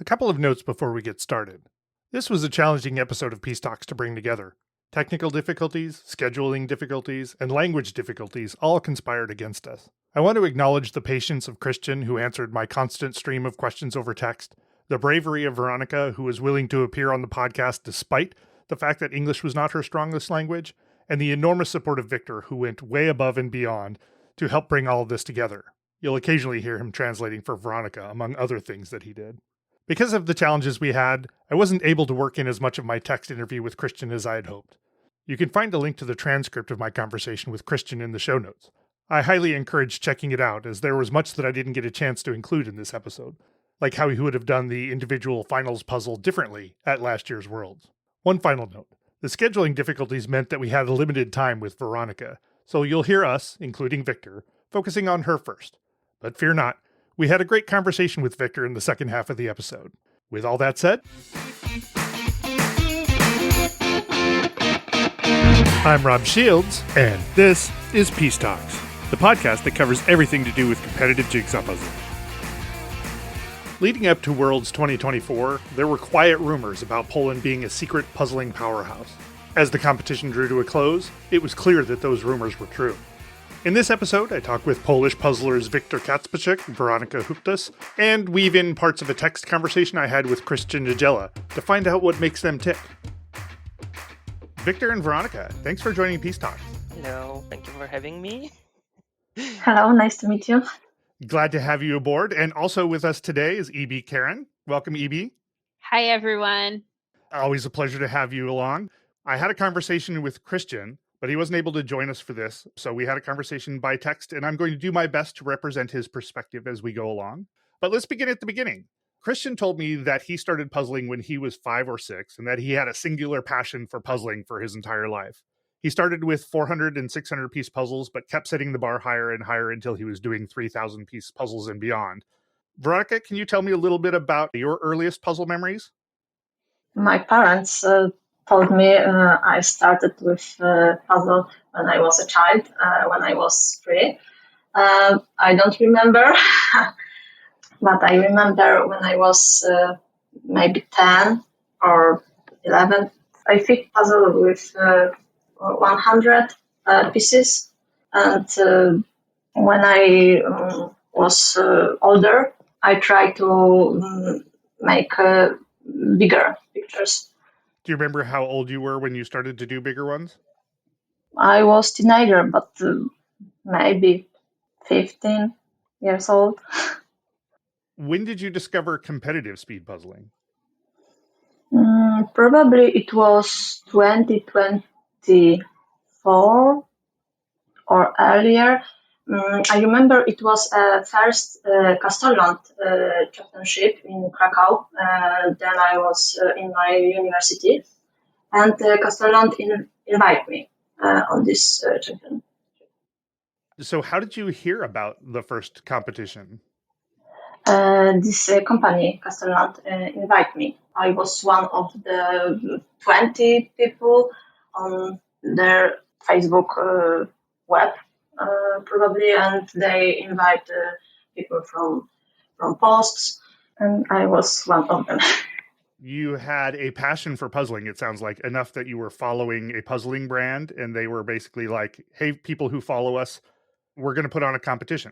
couple of notes before we get started. This was a challenging episode of Peace Talks to bring together. Technical difficulties, scheduling difficulties, and language difficulties all conspired against us. I want to acknowledge the patience of Krystian, who answered my constant stream of questions over text, the bravery of Weronika, who was willing to appear on the podcast despite the fact that English was not her strongest language, and the enormous support of Wiktor, who went way above and beyond to help bring all of this together. You'll occasionally hear him translating for Weronika, among other things that he did. Because of the challenges we had, I wasn't able to work in as much of my text interview with Krystian as I had hoped. You can find a link to the transcript of my conversation with Krystian in the show notes. I highly encourage checking it out, as there was much that I didn't get a chance to include in this episode, like how he would have done the individual finals puzzle differently at last year's Worlds. One final note. The scheduling difficulties meant that we had a limited time with Weronika, so you'll hear us, including Wiktor, focusing on her first. But fear not, we had a great conversation with Wiktor in the second half of the episode. With all that said, I'm Rob Shields, and this is Peace Talks, the podcast that covers everything to do with competitive jigsaw puzzling. Leading up to Worlds 2024, there were quiet rumors about Poland being a secret puzzling powerhouse. As the competition drew to a close, it was clear that those rumors were true. In this episode, I talk with Polish puzzlers Wiktor Kacprzak and Weronika Huptas, and weave in parts of a text conversation I had with Krystian Niedziela to find out what makes them tick. Wiktor and Weronika, thanks for joining Peace Talks. Hello, thank you for having me. Hello, nice to meet you. Glad to have you aboard. And also with us today is E.B. Karen. Welcome, E.B. Hi, everyone. Always a pleasure to have you along. I had a conversation with Krystian, but he wasn't able to join us for this. So we had a conversation by text, and I'm going to do my best to represent his perspective as we go along. But let's begin at the beginning. Krystian told me that he started puzzling when he was 5 or 6, and that he had a singular passion for puzzling for his entire life. He started with 400 and 600 piece puzzles, but kept setting the bar higher and higher until he was doing 3,000 piece puzzles and beyond. Weronika, can you tell me a little bit about your earliest puzzle memories? My parents told me I started with puzzle when I was a child, when I was 3. I don't remember, but I remember when I was maybe 10 or 11. I fit puzzle with 100 pieces, and when I was older, I tried to make bigger pictures. Do you remember how old you were when you started to do bigger ones? I was teenager, but maybe 15 years old. When did you discover competitive speed puzzling? Probably it was 2024 or earlier. I remember it was first Castellant championship in Krakow. Then I was in my university, and Castellant invited me on this championship. So how did you hear about the first competition? This company, Castellant, invited me. I was one of the 20 people on their Facebook web, probably, and they invite people from posts, and I was one of them. You had a passion for puzzling, it sounds like, enough that you were following a puzzling brand, and they were basically like, hey, people who follow us, we're going to put on a competition.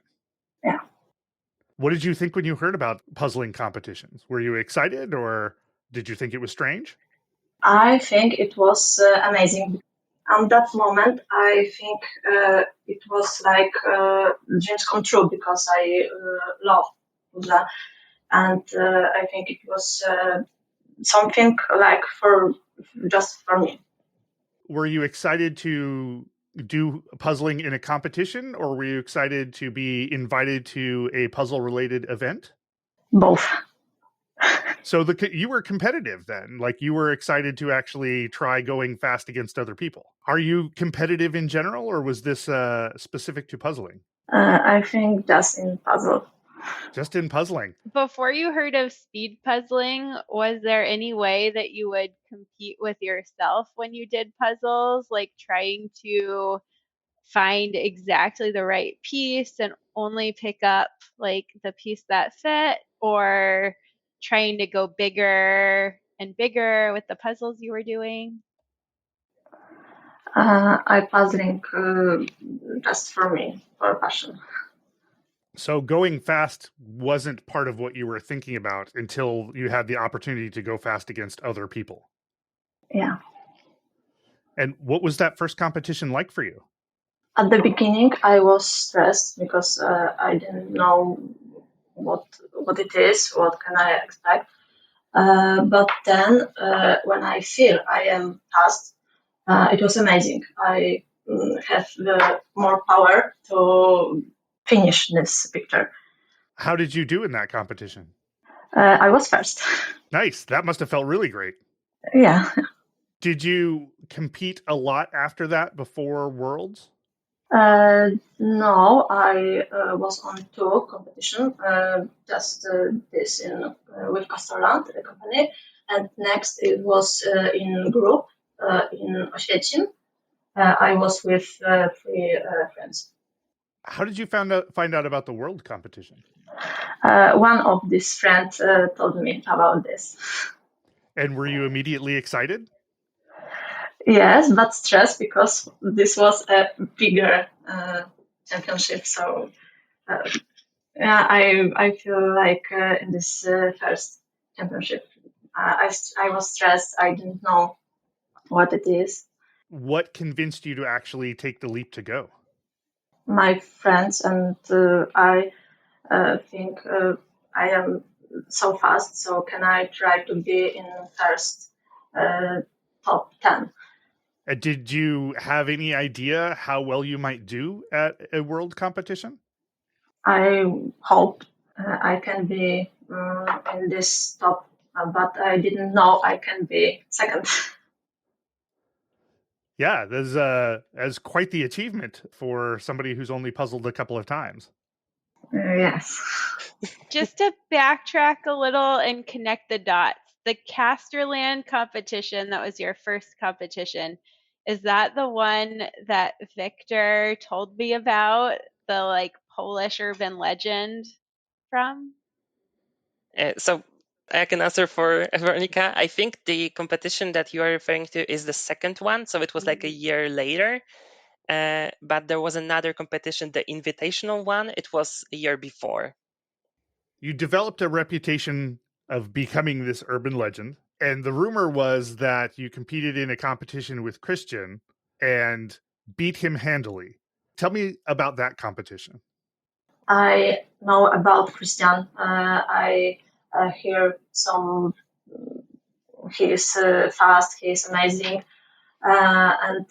Yeah. What did you think when you heard about puzzling competitions? Were you excited, or did you think it was strange? I think it was amazing. At that moment, I think it was like dreams come true, because I love puzzle, and I think it was something like just for me. Were you excited to do puzzling in a competition, or were you excited to be invited to a puzzle-related event? Both. So you were competitive then, like you were excited to actually try going fast against other people. Are you competitive in general, or was this specific to puzzling? I think just in puzzle. Just in puzzling. Before you heard of speed puzzling, was there any way that you would compete with yourself when you did puzzles, like trying to find exactly the right piece and only pick up like the piece that fit? Or trying to go bigger and bigger with the puzzles you were doing? I puzzling just for me, for passion. So going fast wasn't part of what you were thinking about until you had the opportunity to go fast against other people. Yeah. And what was that first competition like for you? At the beginning, I was stressed because I didn't know what it is, what can I expect. But then, when I feel I am passed, it was amazing. I have more power to finish this picture. How did you do in that competition? I was first. Nice. That must have felt really great. Yeah. Did you compete a lot after that before Worlds? No, I was on two competition, just this in with Castellant, the company, and next it was in group in Oświęcim. I was with three friends. How did you find out about the world competition? One of these friends told me about this. And were you immediately excited? Yes, but stressed because this was a bigger championship. So yeah, I feel like in this first championship, I was stressed. I didn't know what it is. What convinced you to actually take the leap to go? My friends and I think I am so fast. So can I try to be in first top 10? Did you have any idea how well you might do at a world competition? I hope I can be in this top, but I didn't know I can be second. Yeah, that's quite the achievement for somebody who's only puzzled a couple of times. Yes. Just to backtrack a little and connect the dots, the Casterland competition that was your first competition, is that the one that Wiktor told me about, the like Polish urban legend from? So I can answer for Veronika. I think the competition that you are referring to is the second one. So it was like a year later. But there was another competition, the invitational one. It was a year before. You developed a reputation of becoming this urban legend. And the rumor was that you competed in a competition with Krystian and beat him handily. Tell me about that competition. I know about Krystian. I hear some. He is fast. He is amazing. And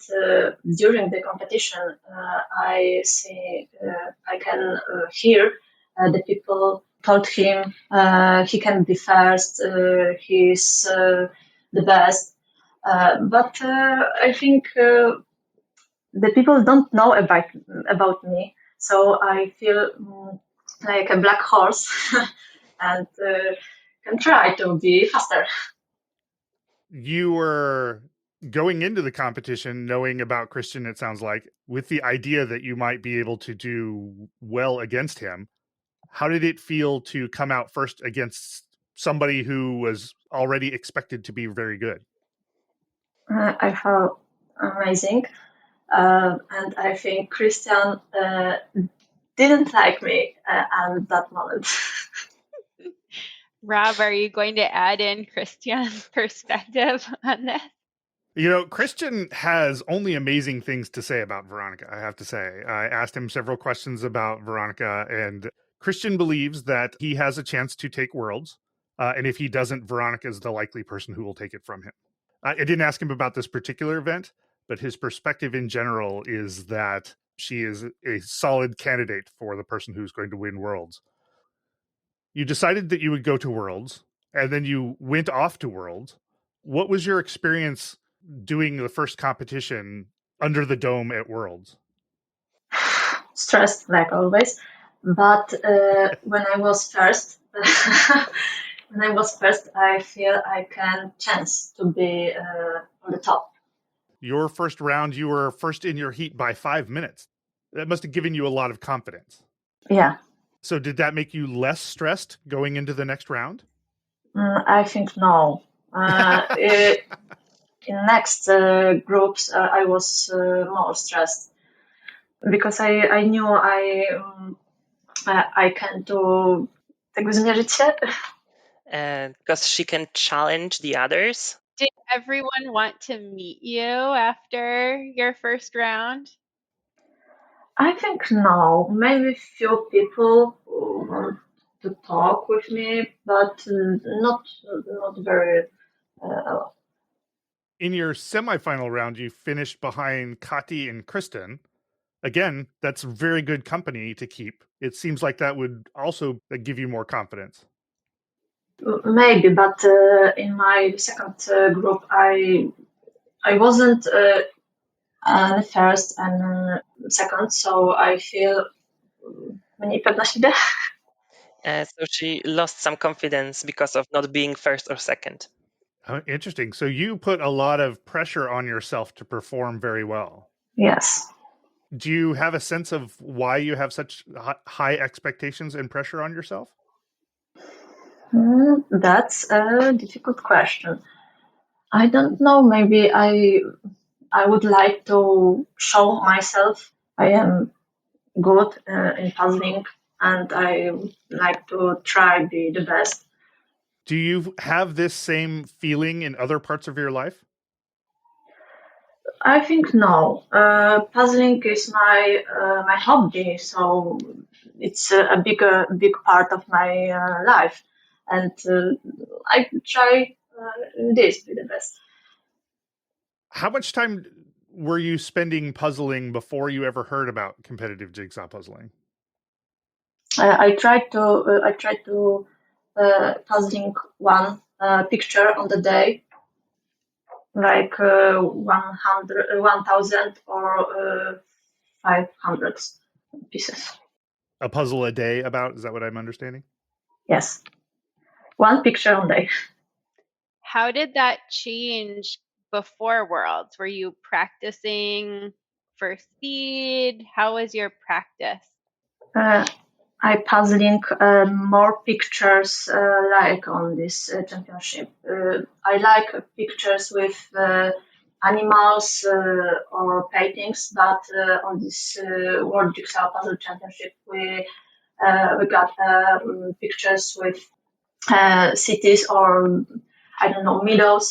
during the competition, I see. I can hear the people told him he can be first. He's the best. But I think the people don't know about me. So I feel like a black horse and can try to be faster. You were going into the competition knowing about Krystian, it sounds like, with the idea that you might be able to do well against him. How did it feel to come out first against somebody who was already expected to be very good? I felt amazing. And I think Krystian didn't like me at that moment. Rob, are you going to add in Krystian's perspective on this? You know, Krystian has only amazing things to say about Weronika, I have to say. I asked him several questions about Weronika, and Krystian believes that he has a chance to take Worlds. And if he doesn't, Weronika is the likely person who will take it from him. I didn't ask him about this particular event, but his perspective in general is that she is a solid candidate for the person who's going to win Worlds. You decided that you would go to Worlds, and then you went off to Worlds. What was your experience doing the first competition under the dome at Worlds? Stressed like always. But when I was first, I feel I can chance to be on the top. Your first round, you were first in your heat by 5 minutes. That must have given you a lot of confidence. Yeah. So did that make you less stressed going into the next round? I think no. In next groups, I was more stressed because I knew I can do tego zmierzyć się. Because she can challenge the others. Did everyone want to meet you after your first round? I think no. Maybe few people want to talk with me, but not very. In your semifinal round, you finished behind Kati and Krystian. Again, that's very good company to keep. It seems like that would also give you more confidence. Maybe, but in my second group, I wasn't first and second, so I feel mniej pewna siebie. So she lost some confidence because of not being first or second. Interesting. So you put a lot of pressure on yourself to perform very well. Yes. Do you have a sense of why you have such high expectations and pressure on yourself? That's a difficult question. I don't know. Maybe I would like to show myself I am good in puzzling, and I would like to try be the best. Do you have this same feeling in other parts of your life? I think no. Puzzling is my hobby, so it's a big part of my life, and I try this be the best. How much time were you spending puzzling before you ever heard about competitive jigsaw puzzling? I tried to puzzling one picture on the day, like 1,000 or 500 pieces. A puzzle a day about, is that what I'm understanding? Yes. One picture on day. How did that change before Worlds? Were you practicing for speed? How was your practice? I puzzling more pictures like on this championship. I like pictures with animals or paintings, but on this World Jigsaw Puzzle Championship we got pictures with cities or I don't know meadows,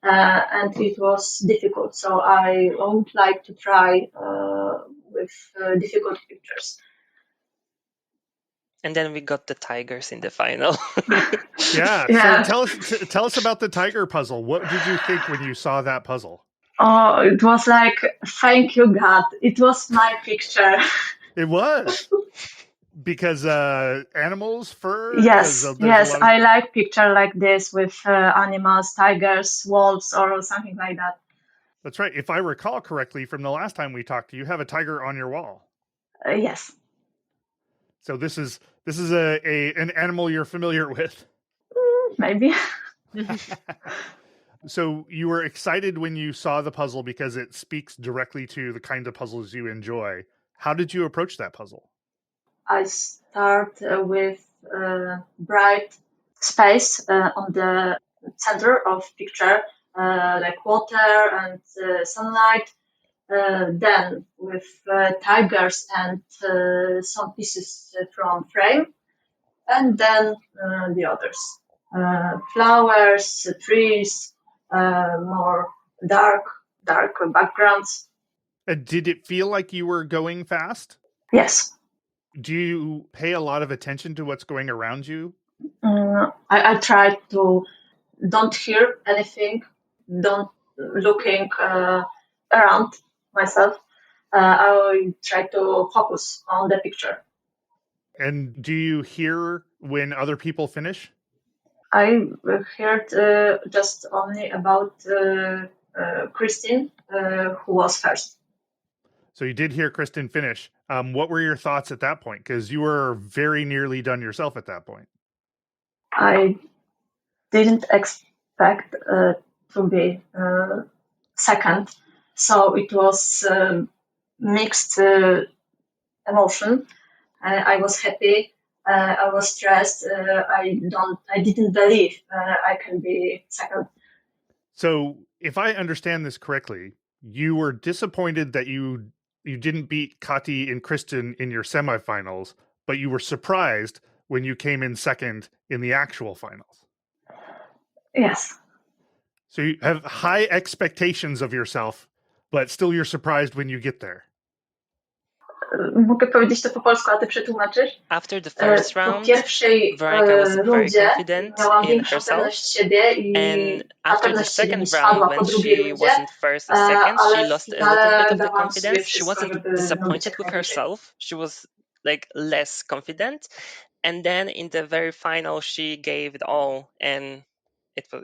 and it was difficult. So I would like to try with difficult pictures. And then we got the tigers in the final. Yeah. Yeah. So tell us about the tiger puzzle. What did you think when you saw that puzzle? Oh, it was like, thank you, God. It was my picture. It was. Because animals, fur? Yes, 'Cause, yes. of... I like picture like this with animals, tigers, wolves, or something like that. That's right. If I recall correctly from the last time we talked, you have a tiger on your wall. Yes. So this is an animal you're familiar with. Maybe. So you were excited when you saw the puzzle because it speaks directly to the kind of puzzles you enjoy. How did you approach that puzzle? I start with bright space on the center of picture, like water and sunlight. Then with tigers and some pieces from frame, and then the others. Flowers, trees, more dark backgrounds. Did it feel like you were going fast? Yes. Do you pay a lot of attention to what's going around you? I try to don't hear anything, don't looking around myself. I try to focus on the picture. And do you hear when other people finish? I heard just only about Krystian, who was first. So you did hear Krystian finish. What were your thoughts at that point? Because you were very nearly done yourself at that point. I didn't expect to be second, so it was mixed emotion. I was happy. I was stressed. I didn't believe I can be second. So, if I understand this correctly, you were disappointed that you didn't beat Kati and Krystian in your semifinals, but you were surprised when you came in second in the actual finals. Yes. So you have high expectations of yourself, but still you're surprised when you get there. Mogę powiedzieć to po polsku, a ty przetłumaczysz? After the first Po round, pierwszej Weronika was very rundzie confident miałam in większą herself. pewność siebie i And ta after the pewność siebie mi second spadła round, po when drugiej she rundzie, wasn't first or second, she ale w lost a little bit finale of the dałam sobie confidence. She wszystko, wasn't żeby nudzić disappointed jak with najwyżej. herself. She was like less confident. And then in the very final, she gave it all, and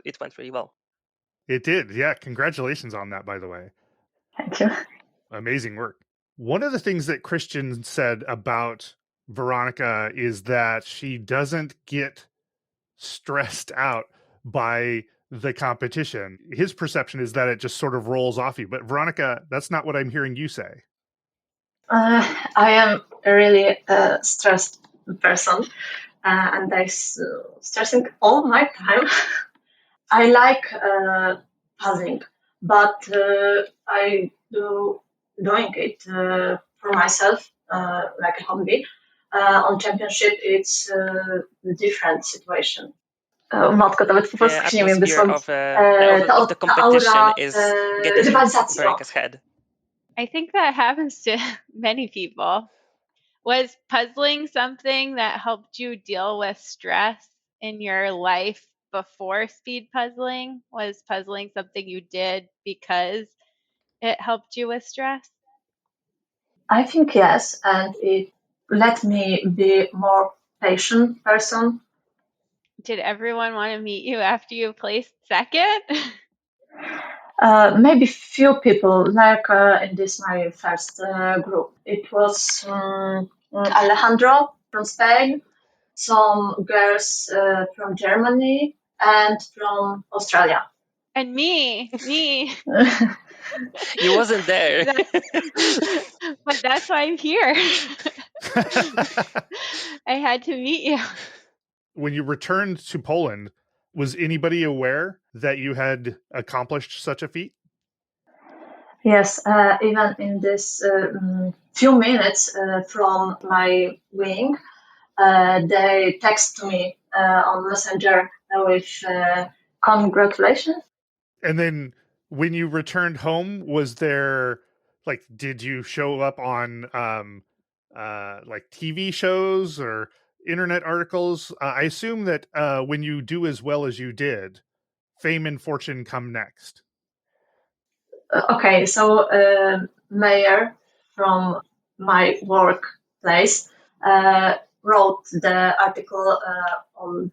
it went really well. It did. Yeah. Congratulations on that, by the way. Thank you. Amazing work. One of the things that Krystian said about Weronika is that she doesn't get stressed out by the competition. His perception is that it just sort of rolls off you. But Weronika, that's not what I'm hearing you say. I am a really stressed person, and I'm stressing all my time. I like puzzling, but I do doing it for myself, like a hobby. On championship, it's a different situation. Matko, nawet po The polsku się nie umiem atmosphere wysłowić. of the competition aura is getting in rywalizacji. Weronika's head. I think that happens to many people. Was puzzling something that helped you deal with stress in your life before speed puzzling? Was puzzling something you did because it helped you with stress? I think yes, and it let me be more patient person. Did everyone want to meet you after you placed second? Maybe few people, like in this my first group. It was Alejandro from Spain, some girls from Germany, and from Australia. And me. You wasn't there. But that's why I'm here. I had to meet you. When you returned to Poland, was anybody aware that you had accomplished such a feat? Yes, even in this few minutes from my wing, they text me on Messenger with congratulations. And then when you returned home, was there did you show up on like TV shows or internet articles? I assume that when you do as well as you did, fame and fortune come next. Okay, so Mayor from my workplace wrote the article on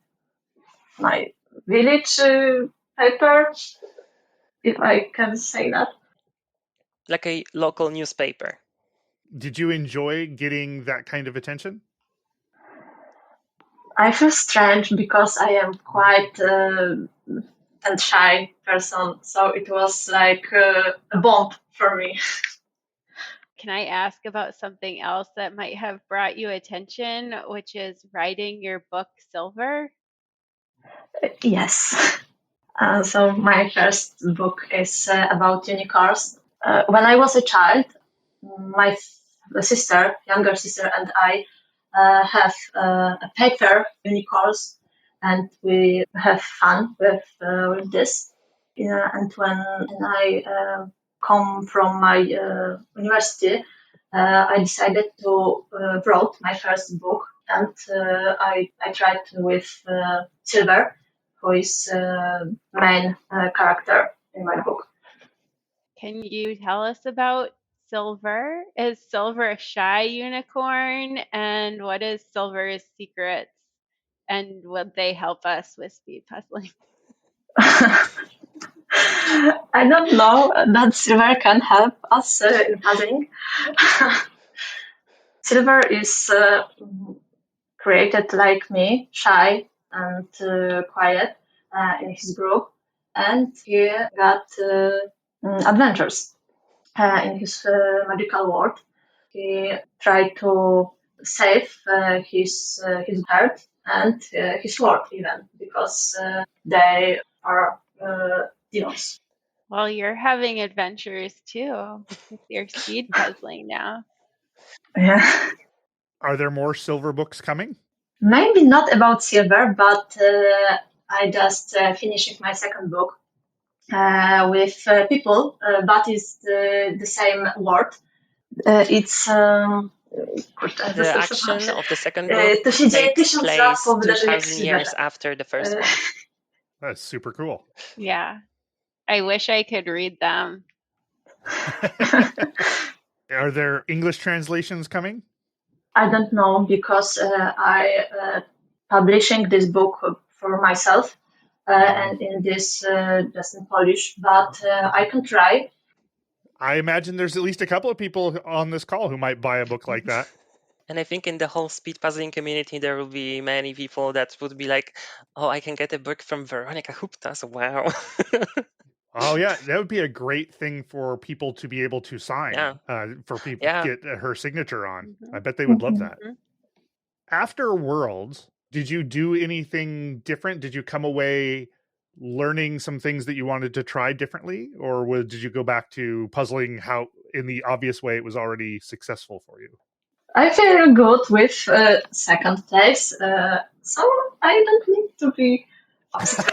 my village paper, if I can say that. Like a local newspaper. Did you enjoy getting that kind of attention? I feel strange because I am quite and shy person, so it was like a bomb for me. Can I ask about something else that might have brought you attention, which is writing your book Silver? Yes. So my first book is about unicorns. When I was a child, my younger sister, and I have a paper unicorns, and we have fun with this. Yeah, and when I come from my university, I decided to write my first book, and I tried with Silver, who is main character in my book. Can you tell us about Silver? Is Silver a shy unicorn? And what is Silver's secrets? And will they help us with speed puzzling? I don't know that Silver can help us in puzzling. Silver is created like me, shy and quiet in his group, and he got adventures in his magical world. He tried to save his heart and his sword even, because they are demons. Well, you're having adventures too with your speed puzzling now. Yeah. Are there more silver books coming? Maybe not about silver, but I just finishing my second book with people, but it's the same word. It's The action of the second book to się dzieje takes 1000 lat place po wydarzeniach 2000 Silvera. years after the first one. That's super cool. Yeah. I wish I could read them. Are there English translations coming? I don't know, because I publishing this book for myself and in this just in Polish, but I can try. I imagine there's at least a couple of people on this call who might buy a book like that. And I think in the whole speed puzzling community, there will be many people that would be like, oh, I can get a book from Weronika Huptas. Wow. Oh yeah, that would be a great thing for people to be able to sign. Yeah. For people Yeah. to get her signature on. Mhm. I bet they would love that. Mhm. After Worlds, did you do anything different? Did you come away learning some things that you wanted to try differently, or did you go back to puzzling how in the obvious way it was already successful for you? I feel good with second place, so I don't need to be positive.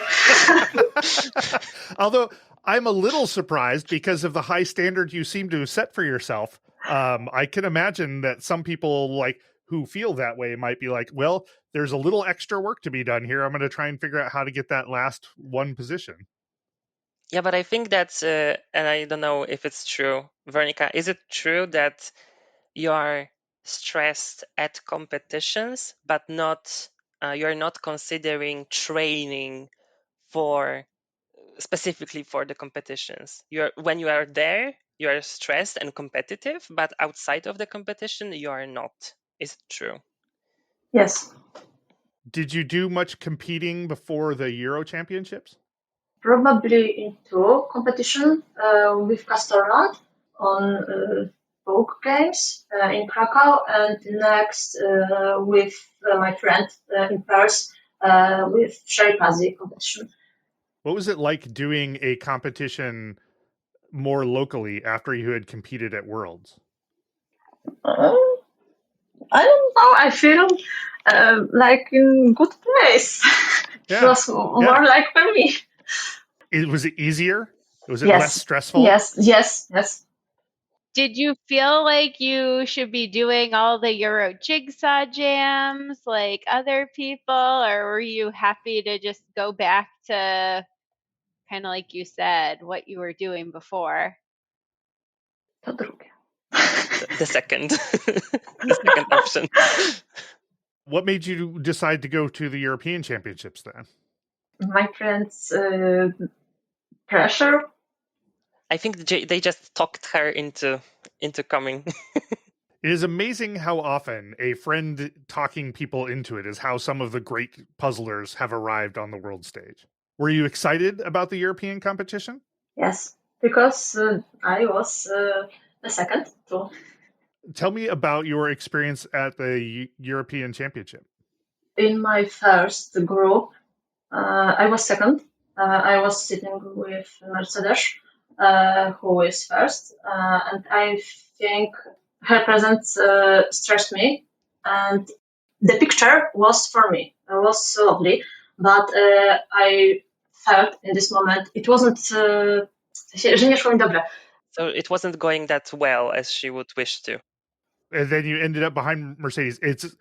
Although I'm a little surprised because of the high standard you seem to set for yourself. I can imagine that some people like who feel that way might be like, well, there's a little extra work to be done here. I'm going to try and figure out how to get that last one position. Yeah, but I think that's, and I don't know if it's true. Weronika, is it true that you are stressed at competitions, but not you're not considering training for specifically for the competitions? When you are there, you are stressed and competitive, but outside of the competition, you are not. Is it true? Yes, Did you do much competing before the Euro Championships? probably into competition with Castorland on folk games in Krakow, and next with my friend in Paris with Sherry Pazzi competition. What was it like doing a competition more locally after you had competed at Worlds? I don't know. I feel like in good place. It was more like for me. Was it easier? Was it Yes. less stressful? Yes. Did you feel like you should be doing all the Euro jigsaw jams like other people, or were you happy to just go back to kind of like you said, what you were doing before? To drugie. The second, the second option. What made you decide to go to the European Championships then? My friends' pressure. I think they just talked her into coming. It is amazing how often a friend talking people into it is how some of the great puzzlers have arrived on the world stage. Were you excited about the European competition? Yes, because I was the second too. Tell me about your experience at the European Championship. In my first group, I was second. I was sitting with Mercedes, who is first, and I think her presence stressed me, and the picture was for me. It was lovely, but I felt in this moment it wasn't. Że nie szło mi dobrze. So it wasn't going that well as she would wish to. And then you ended up behind Mercedes. It's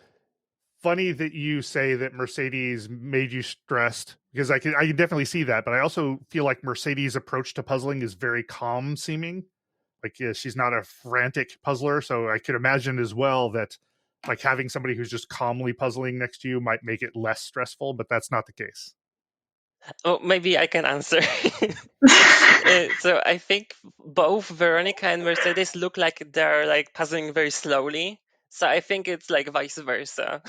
funny that you say that Mercedes made you stressed, because I can definitely see that, but I also feel like Mercedes' approach to puzzling is very calm seeming. Like she's not a frantic puzzler, so I could imagine as well that like having somebody who's just calmly puzzling next to you might make it less stressful, but that's not the case. Oh, maybe I can answer. So I think both Weronika and Mercedes look like they're like puzzling very slowly. So I think it's like vice versa.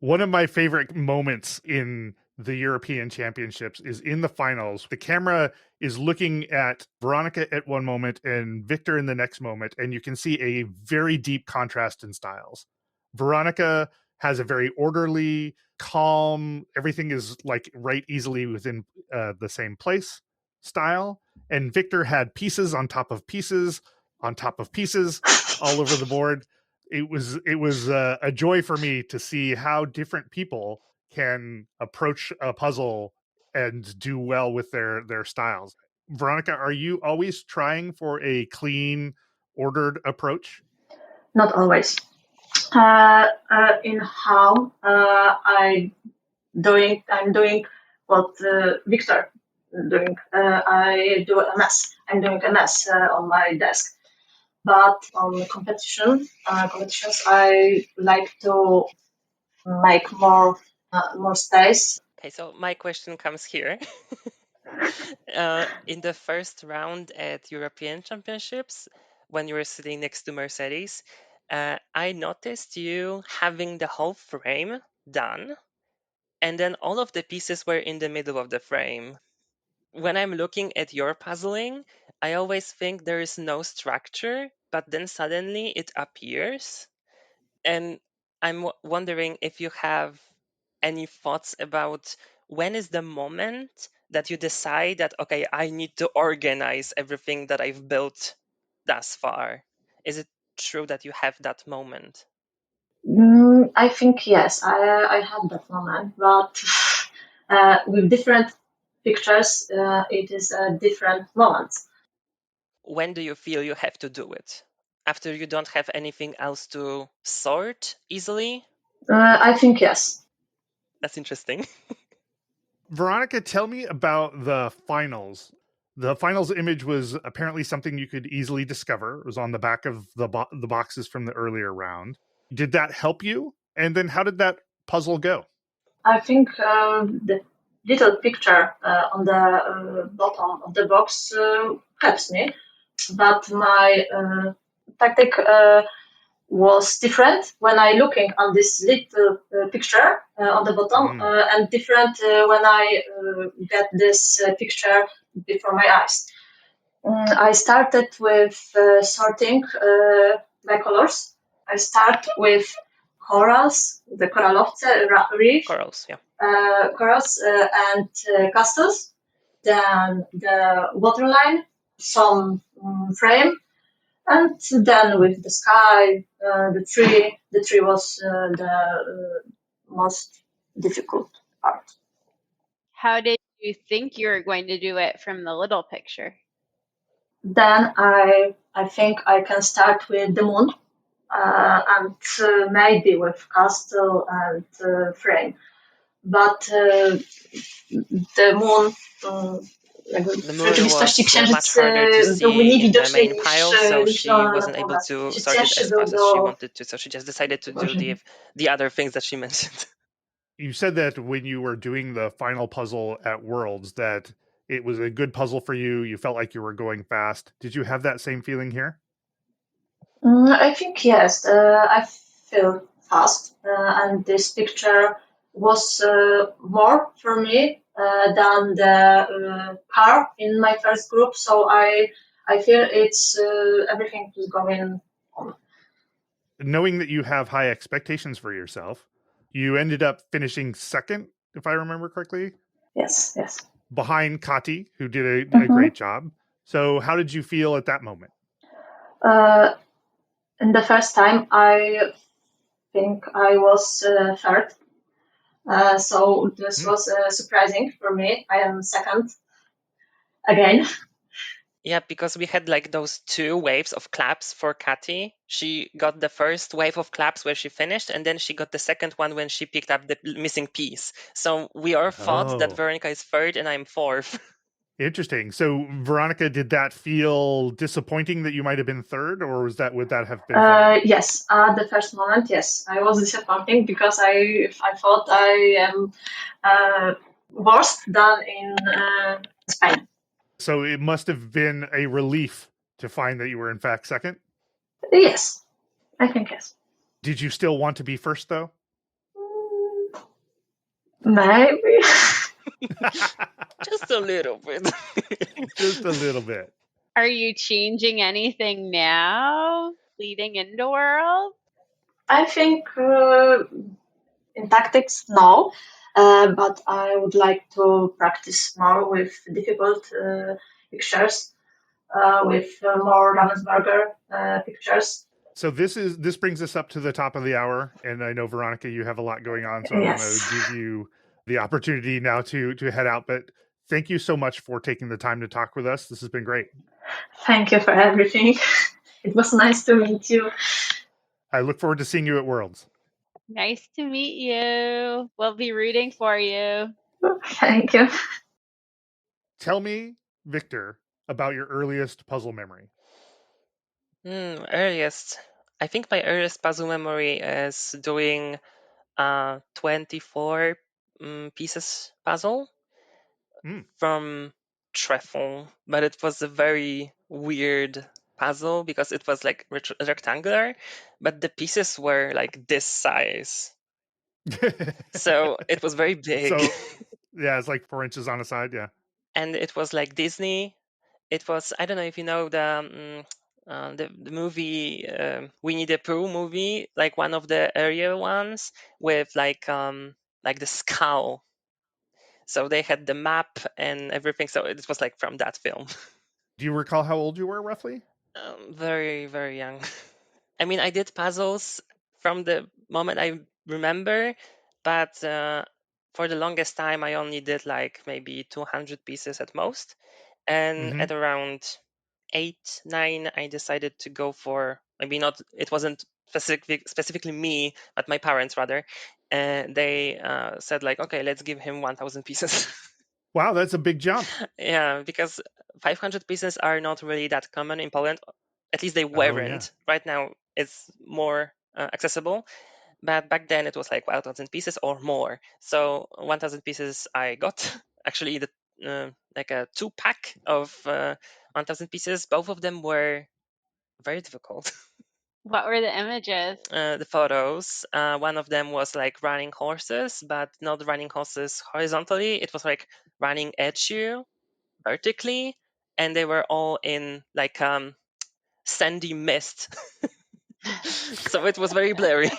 One of my favorite moments in the European Championships is in the finals. The camera is looking at Weronika at one moment and Wiktor in the next moment, and you can see a very deep contrast in styles. Weronika has a very orderly, calm, everything is like right easily within the same place style. And Wiktor had pieces on top of pieces on top of pieces all over the board. It was a joy for me to see how different people can approach a puzzle and do well with their styles. Weronika, are you always trying for a clean, ordered approach? Not always. In how I'm doing what Wiktor doing. I do a mess. I'm doing a mess on my desk. But on competitions, I like to make more space. Okay, so my question comes here. In the first round at European Championships, when you were sitting next to Mercedes, I noticed you having the whole frame done, and then all of the pieces were in the middle of the frame. When I'm looking at your puzzling, I always think there is no structure, but then suddenly it appears. And I'm wondering if you have any thoughts about when is the moment that you decide that, okay, I need to organize everything that I've built thus far. Is it true that you have that moment? I think yes, I had that moment, but with different pictures, it is a different moment. When do you feel you have to do it? After you don't have anything else to sort easily? I think yes. That's interesting. Weronika, tell me about the finals. The finals image was apparently something you could easily discover. It was on the back of the boxes from the earlier round. Did that help you? And then how did that puzzle go? I think the little picture on the bottom of the box helps me, but my tactic was different when I looking on this little picture on the bottom, and different when I get this picture before my eyes. I started with sorting by colors. I start with corals, the koralowce reef, Corals, yeah. corals and castles. Then the waterline, some frame, and then with the sky, the tree. The tree was the most difficult part. How did you think you were going to do it from the little picture? Then I think I can start with the moon, and maybe with castle and frame. But the moon, The w moon rzeczywistości was much księżyc harder to był see mniej in the widoczny main pile, so niż she na wasn't able północ. to Się sort it cięższy as był fast as she do wanted to, so she just decided to do tworzenia. the other things that she mentioned. You said that when you were doing the final puzzle at Worlds that it was a good puzzle for you. You felt like you were going fast. Did you have that same feeling here? I think yes. I feel fast, and this picture was more for me than the car in my first group. So I feel it's everything is going on. Knowing that you have high expectations for yourself, you ended up finishing second, if I remember correctly. Yes, behind Kati, who did a great job. So how did you feel at that moment? In the first time, I think I was third. So this was surprising for me. I am second again. Yeah, because we had like those two waves of claps for Kati. She got the first wave of claps where she finished, and then she got the second one when she picked up the missing piece. So we all thought that Weronika is third and I'm fourth. Interesting. So, Weronika, did that feel disappointing that you might have been third, or would that have been fine? Yes, at the first moment, yes, I was disappointing because I thought I am worse than in Spain. So it must have been a relief to find that you were in fact second? Yes, I think yes. Did you still want to be first, though? Maybe. Just a little bit. Just a little bit. Are you changing anything now leading into World? I think in tactics, no. But I would like to practice more with difficult pictures, with more Ravensburger pictures. So this brings us up to the top of the hour, and I know Veronika, you have a lot going on, so I want Yes. to give you the opportunity now to head out. But thank you so much for taking the time to talk with us. This has been great. Thank you for everything. It was nice to meet you. I look forward to seeing you at Worlds. Nice to meet you. We'll be rooting for you. Thank you. Tell me, Wiktor, about your earliest puzzle memory. Earliest. I think my earliest puzzle memory is doing 24 pieces puzzle from Treffle, but it was a very weird puzzle because it was like rectangular, but the pieces were like this size. So it was very big. So, yeah, it's like 4 inches on a side. Yeah. And it was like Disney. It was, I don't know if you know the movie Winnie the Pooh movie, like one of the earlier ones with like the skull. So they had the map and everything. So it was like from that film. Do you recall how old you were roughly? Very, very young. I mean, I did puzzles from the moment I remember, but for the longest time, I only did like maybe 200 pieces at most. And at around 8, 9, I decided to go for, maybe not, it wasn't specifically me, but my parents rather. And they said like, okay, let's give him 1,000 pieces. Wow, that's a big jump. Yeah, because 500 pieces are not really that common in Poland. At least they weren't. Right now, it's more accessible. But back then, it was like 1,000 pieces or more. So 1,000 pieces I got. Actually, like a 2-pack of 1,000 pieces. Both of them were very difficult. What were the images? The photos. One of them was like running horses, but not running horses horizontally. It was like running at you vertically, and they were all in like sandy mist. So it was very blurry.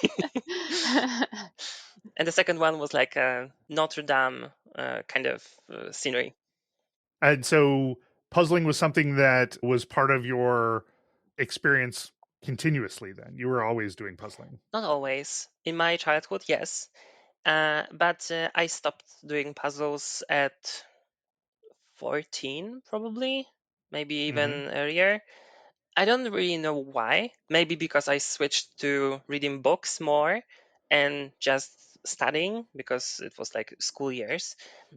And the second one was like a Notre Dame kind of scenery. And so puzzling was something that was part of your experience continuously then. You were always doing puzzling. Not always. In my childhood, yes. But I stopped doing puzzles at 14, probably, maybe even earlier. I don't really know why. Maybe because I switched to reading books more and just studying because it was like school years.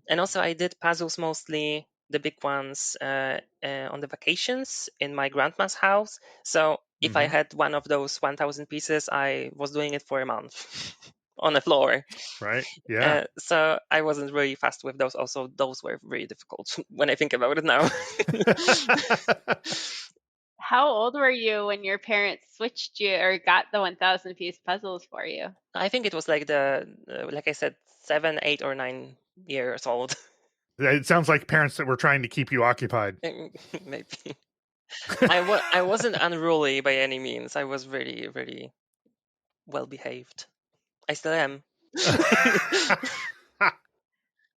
And also, I did puzzles mostly, the big ones, on the vacations in my grandma's house. So if I had one of those 1,000 pieces, I was doing it for a month on the floor. Right. Yeah. So I wasn't really fast with those. Also, those were very difficult when I think about it now. How old were you when your parents switched you or got the 1,000 piece puzzles for you? I think it was like like I said, 7, 8, or 9 years old. It sounds like parents that were trying to keep you occupied. Maybe. I wasn't unruly by any means. I was really, really well behaved. I still am.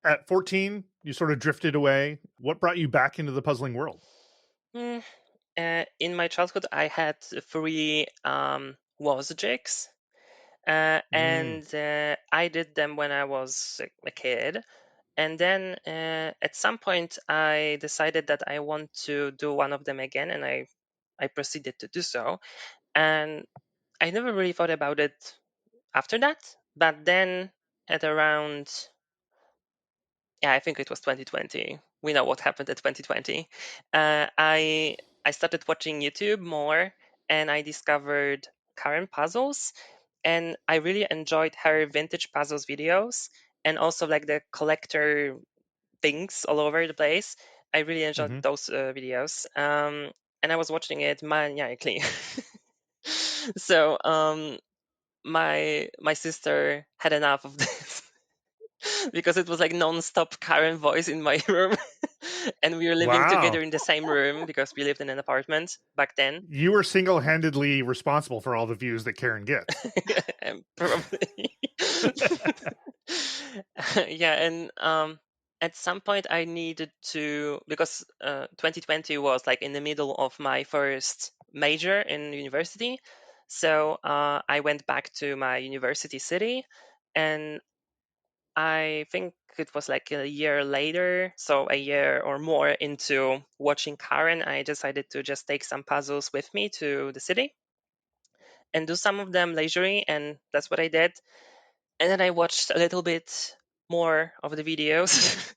At 14, you sort of drifted away. What brought you back into the puzzling world? In my childhood, I had 3 was jigs. And I did them when I was a kid. And then at some point, I decided that I want to do one of them again, and I proceeded to do so. And I never really thought about it after that. But then at around, yeah, I think it was 2020. We know what happened at 2020. I started watching YouTube more, and I discovered Karen puzzles, and I really enjoyed her vintage puzzles videos, and also like the collector things all over the place. I really enjoyed those videos, and I was watching it maniacally. So my sister had enough of this because it was like non-stop Karen voice in my room, And we were living together Wow. in the same room because we lived in an apartment back then. You were single-handedly responsible for all the views that Karen gets. Probably. Yeah, and at some point I needed to, because 2020 was like in the middle of my first major in university. So I went back to my university city, and I think it was like a year later, so a year or more into watching Karen, I decided to just take some puzzles with me to the city and do some of them leisurely, and that's what I did. And then I watched a little bit more of the videos,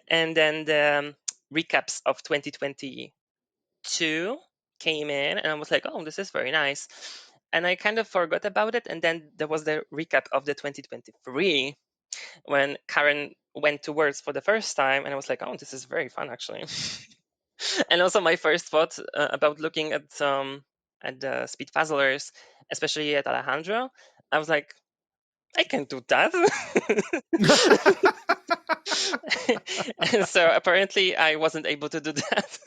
and then the recaps of 2022 came in, and I was like, oh, this is very nice. And I kind of forgot about it, and then there was the recap of the 2023 when Karen went to Words for the first time, and I was like, oh, this is very fun actually. And also my first thought about looking at the speed puzzlers, especially at Alejandro, I was like, I can do that. And so apparently I wasn't able to do that.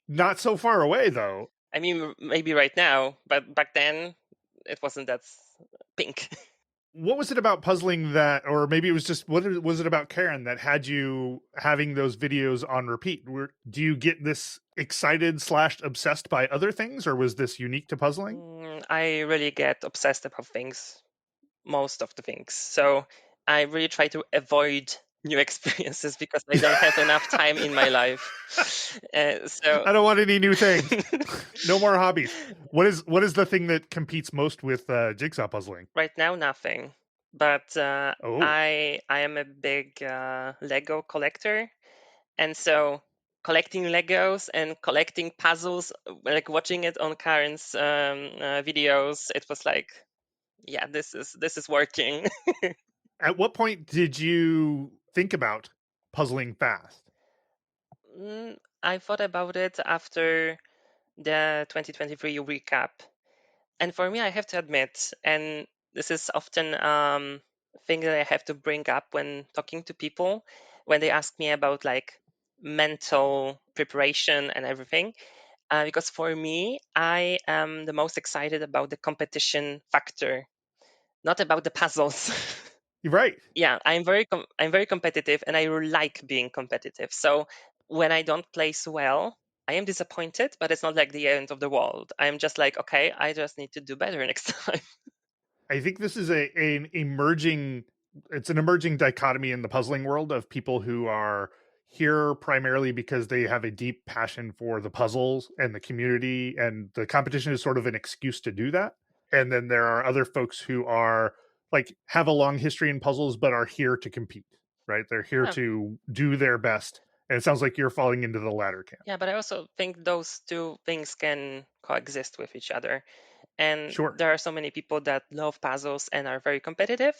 Not so far away, though. I mean, maybe right now, but back then it wasn't that pink. What was it about puzzling that, or maybe it was just, what was it about Karen that had you having those videos on repeat? Do you get this excited / obsessed by other things, or was this unique to puzzling? I really get obsessed about things, most of the things. So I really try to avoid new experiences because I don't have enough time in my life. So I don't want any new things. No more hobbies. What is the thing that competes most with jigsaw puzzling? right now, nothing. But Oh, I am a big Lego collector, and so collecting Legos and collecting puzzles, like watching it on Karen's videos, it was like, yeah, this is working. at what point did you think about puzzling fast? I thought about it after the 2023 recap. And for me, I have to admit, and this is often thing that I have to bring up when talking to people when they ask me about like mental preparation and everything. Because for me, I am the most excited about the competition factor, not about the puzzles. You're right. Yeah, I'm very competitive, and I really like being competitive. So when I don't place well, I am disappointed, but it's not like the end of the world. I'm just like, okay, I just need to do better next time. I think this is an emerging dichotomy in the puzzling world of people who are here primarily because they have a deep passion for the puzzles and the community, and the competition is sort of an excuse to do that. And then there are other folks who are like have a long history in puzzles but are here to compete, right? They're here Yeah. to do their best. And it sounds like you're falling into the latter camp. Yeah, but I also think those two things can coexist with each other. And Sure. there are so many people that love puzzles and are very competitive,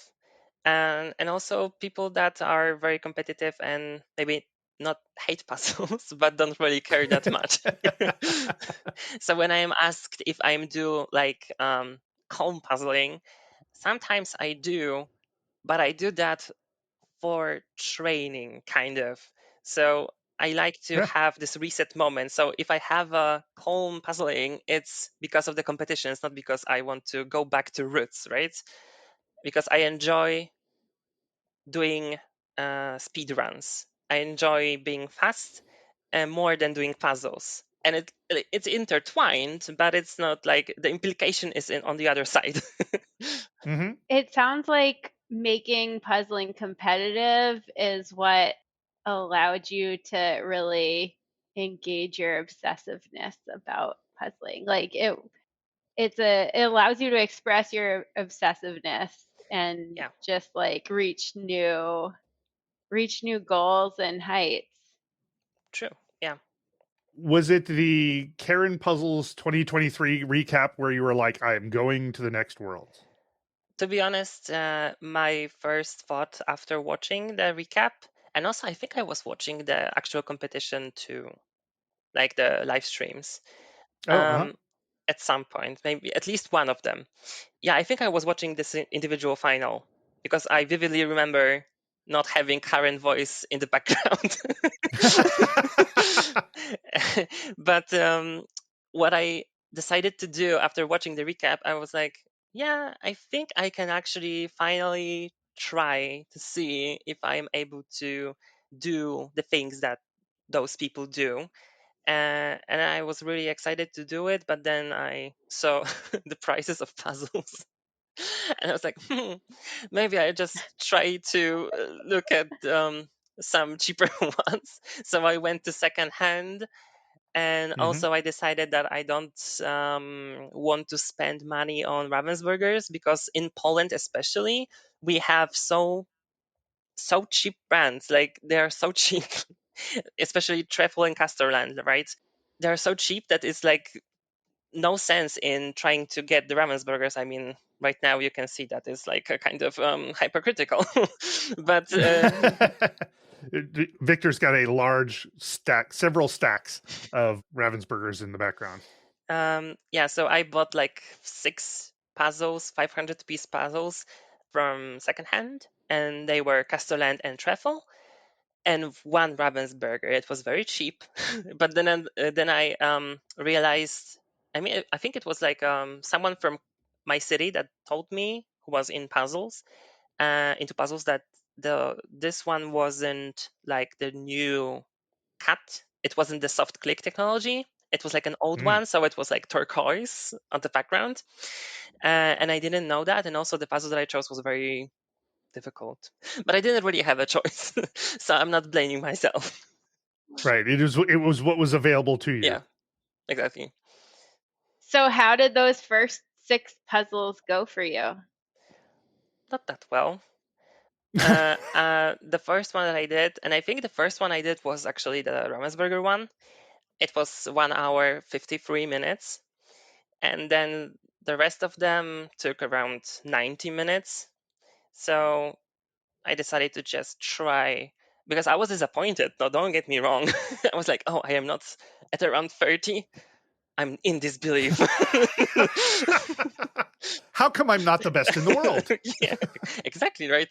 and also people that are very competitive and maybe not hate puzzles but don't really care that much. So when I am asked if I'm do like calm puzzling, sometimes I do, but I do that for training kind of. So I like to Yeah. have this reset moment. So if I have a calm puzzling, it's because of the competition. It's not because I want to go back to roots, right? Because I enjoy doing speed runs. I enjoy being fast more than doing puzzles. And it's intertwined, but it's not like the implication is on the other side. Mm-hmm. It sounds like making puzzling competitive is what allowed you to really engage your obsessiveness about puzzling. Like it allows you to express your obsessiveness and Yeah, just like reach new goals and heights. true. Yeah. Was it the Karen Puzzles 2023 recap where you were like, I am going to the next world? To be honest, my first thought after watching the recap, and also I think I was watching the actual competition too, like the live streams, Oh, uh-huh. at some point, maybe at least one of them. Yeah, I think I was watching this individual final because I vividly remember not having Karen voice in the background. But what I decided to do after watching the recap, I was like, yeah, I think I can actually finally try to see if I'm able to do the things that those people do. And I was really excited to do it, but then I saw the prices of puzzles. And I was like, maybe I just try to look at some cheaper ones. So I went to secondhand, and also I decided that I don't want to spend money on Ravensburgers, because in Poland especially we have so cheap brands. Like they are so cheap, especially Treffel and Casterland, right? They're so cheap that it's like no sense in trying to get the Ravensburgers. I mean, right now you can see that is like a kind of hypercritical. But Victor's got a large stack, several stacks of Ravensburgers in the background. yeah, so I bought like 6 puzzles, 500-piece puzzles from secondhand, and they were Castellan and Treffel, and 1 Ravensburger. It was very cheap, but then I realized. I mean, I think it was like someone from my city that told me, who was in puzzles, into puzzles, that this one wasn't like the new cut. It wasn't the soft click technology. It was like an old one, so it was like turquoise on the background, and I didn't know that. And also, the puzzle that I chose was very difficult, but I didn't really have a choice, so I'm not blaming myself. Right. It was what was available to you. Yeah, exactly. So how did those first 6 puzzles go for you? Not that well. The first one that I did, and I think the first one I did was actually the Ravensburger one. It was 1 hour 53 minutes, and then the rest of them took around 90 minutes. So I decided to just try, because I was disappointed. No, don't get me wrong. I was like, oh, I am not at around 30. I'm in disbelief. How come I'm not the best in the world? Yeah, exactly, right?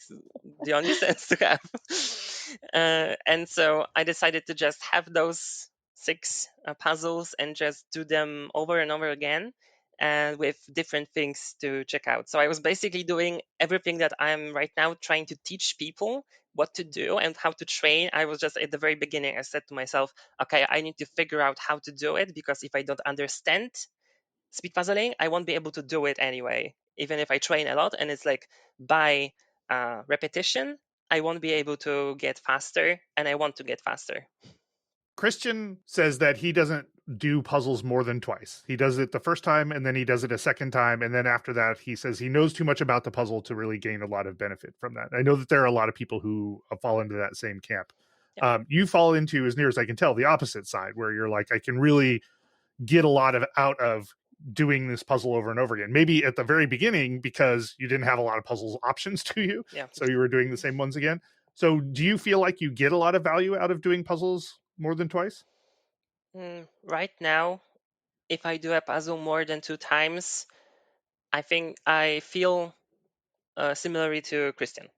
The only sense to have. And so I decided to just have those 6 puzzles and just do them over and over again, and with different things to check out. So I was basically doing everything that I'm right now trying to teach people what to do and how to train. I was just at the very beginning, I said to myself, okay, I need to figure out how to do it, because if I don't understand speed puzzling, I won't be able to do it anyway, even if I train a lot. And it's like, by repetition, I won't be able to get faster, and I want to get faster. Krystian says that he doesn't do puzzles more than twice. He does it the first time, and then he does it a second time, and then after that, he says he knows too much about the puzzle to really gain a lot of benefit from that. I know that there are a lot of people who fall into that same camp. Yeah. You fall into, as near as I can tell, the opposite side, where you're like, I can really get a lot out of doing this puzzle over and over again. Maybe at the very beginning, because you didn't have a lot of puzzles options to you, so you were doing the same ones again. So do you feel like you get a lot of value out of doing puzzles more than twice? Right now, if I do a puzzle more than 2 times, I think I feel similarly to Krystian,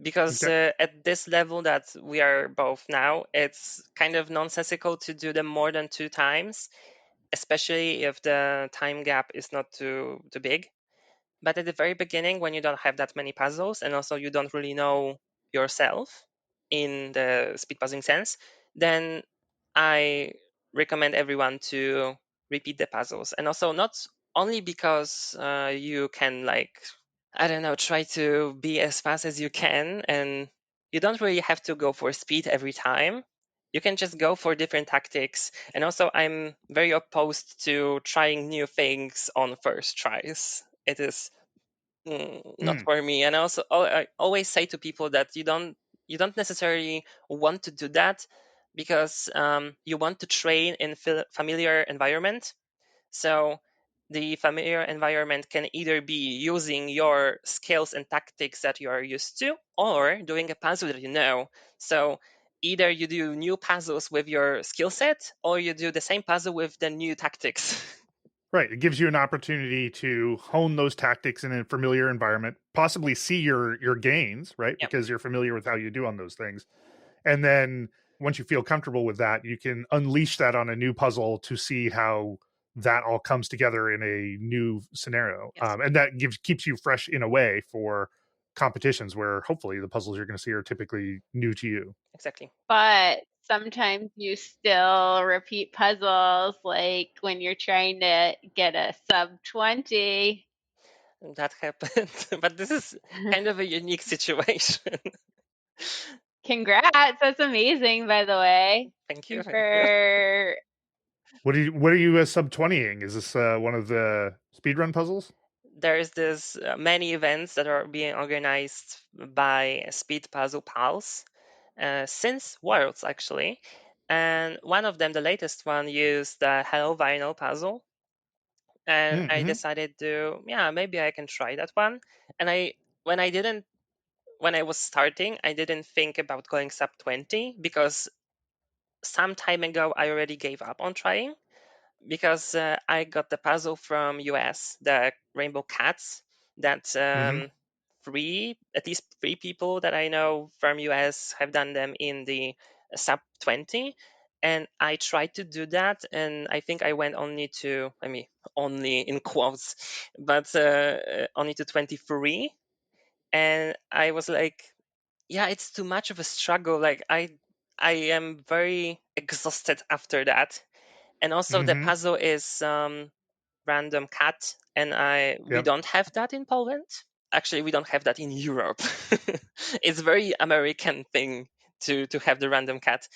because at this level that we are both now, it's kind of nonsensical to do them more than 2 times, especially if the time gap is not too big. But at the very beginning, when you don't have that many puzzles, and also you don't really know yourself in the speed puzzling sense, then I recommend everyone to repeat the puzzles. And also, not only because you can, like, I don't know, try to be as fast as you can, and you don't really have to go for speed every time. You can just go for different tactics. And also, I'm very opposed to trying new things on first tries. It is not for me. And also, I always say to people that you don't necessarily want to do that, because you want to train in familiar environment. So the familiar environment can either be using your skills and tactics that you are used to, or doing a puzzle that you know. So either you do new puzzles with your skill set, or you do the same puzzle with the new tactics. Right. It gives you an opportunity to hone those tactics in a familiar environment, possibly see your gains, right? Yep. Because you're familiar with how you do on those things. And then once you feel comfortable with that, you can unleash that on a new puzzle to see how that all comes together in a new scenario. Yes. And that keeps you fresh in a way for competitions where hopefully the puzzles you're going to see are typically new to you. Exactly. But sometimes you still repeat puzzles, like when you're trying to get a sub 20. That happened. But this is kind of a unique situation. Congrats, that's amazing, by the way. Thank you. For What are you sub 20ing? Is this one of the speedrun puzzles? There's this many events that are being organized by Speed Puzzle Pals since Worlds actually, and one of them, the latest one, used the Hello Vinyl puzzle, and I decided to maybe I can try that one. And when I didn't when I was starting, I didn't think about going sub 20 because some time ago I already gave up on trying because I got the puzzle from US, the Rainbow Cats, that at least three people that I know from US have done them in the sub 20. And I tried to do that, and I think I went only in quotes, but only to 23. And I was like, yeah, it's too much of a struggle. Like I am very exhausted after that. And also the puzzle is random cat, and we don't have that in Poland. Actually, we don't have that in Europe. It's a very American thing to have the random cat.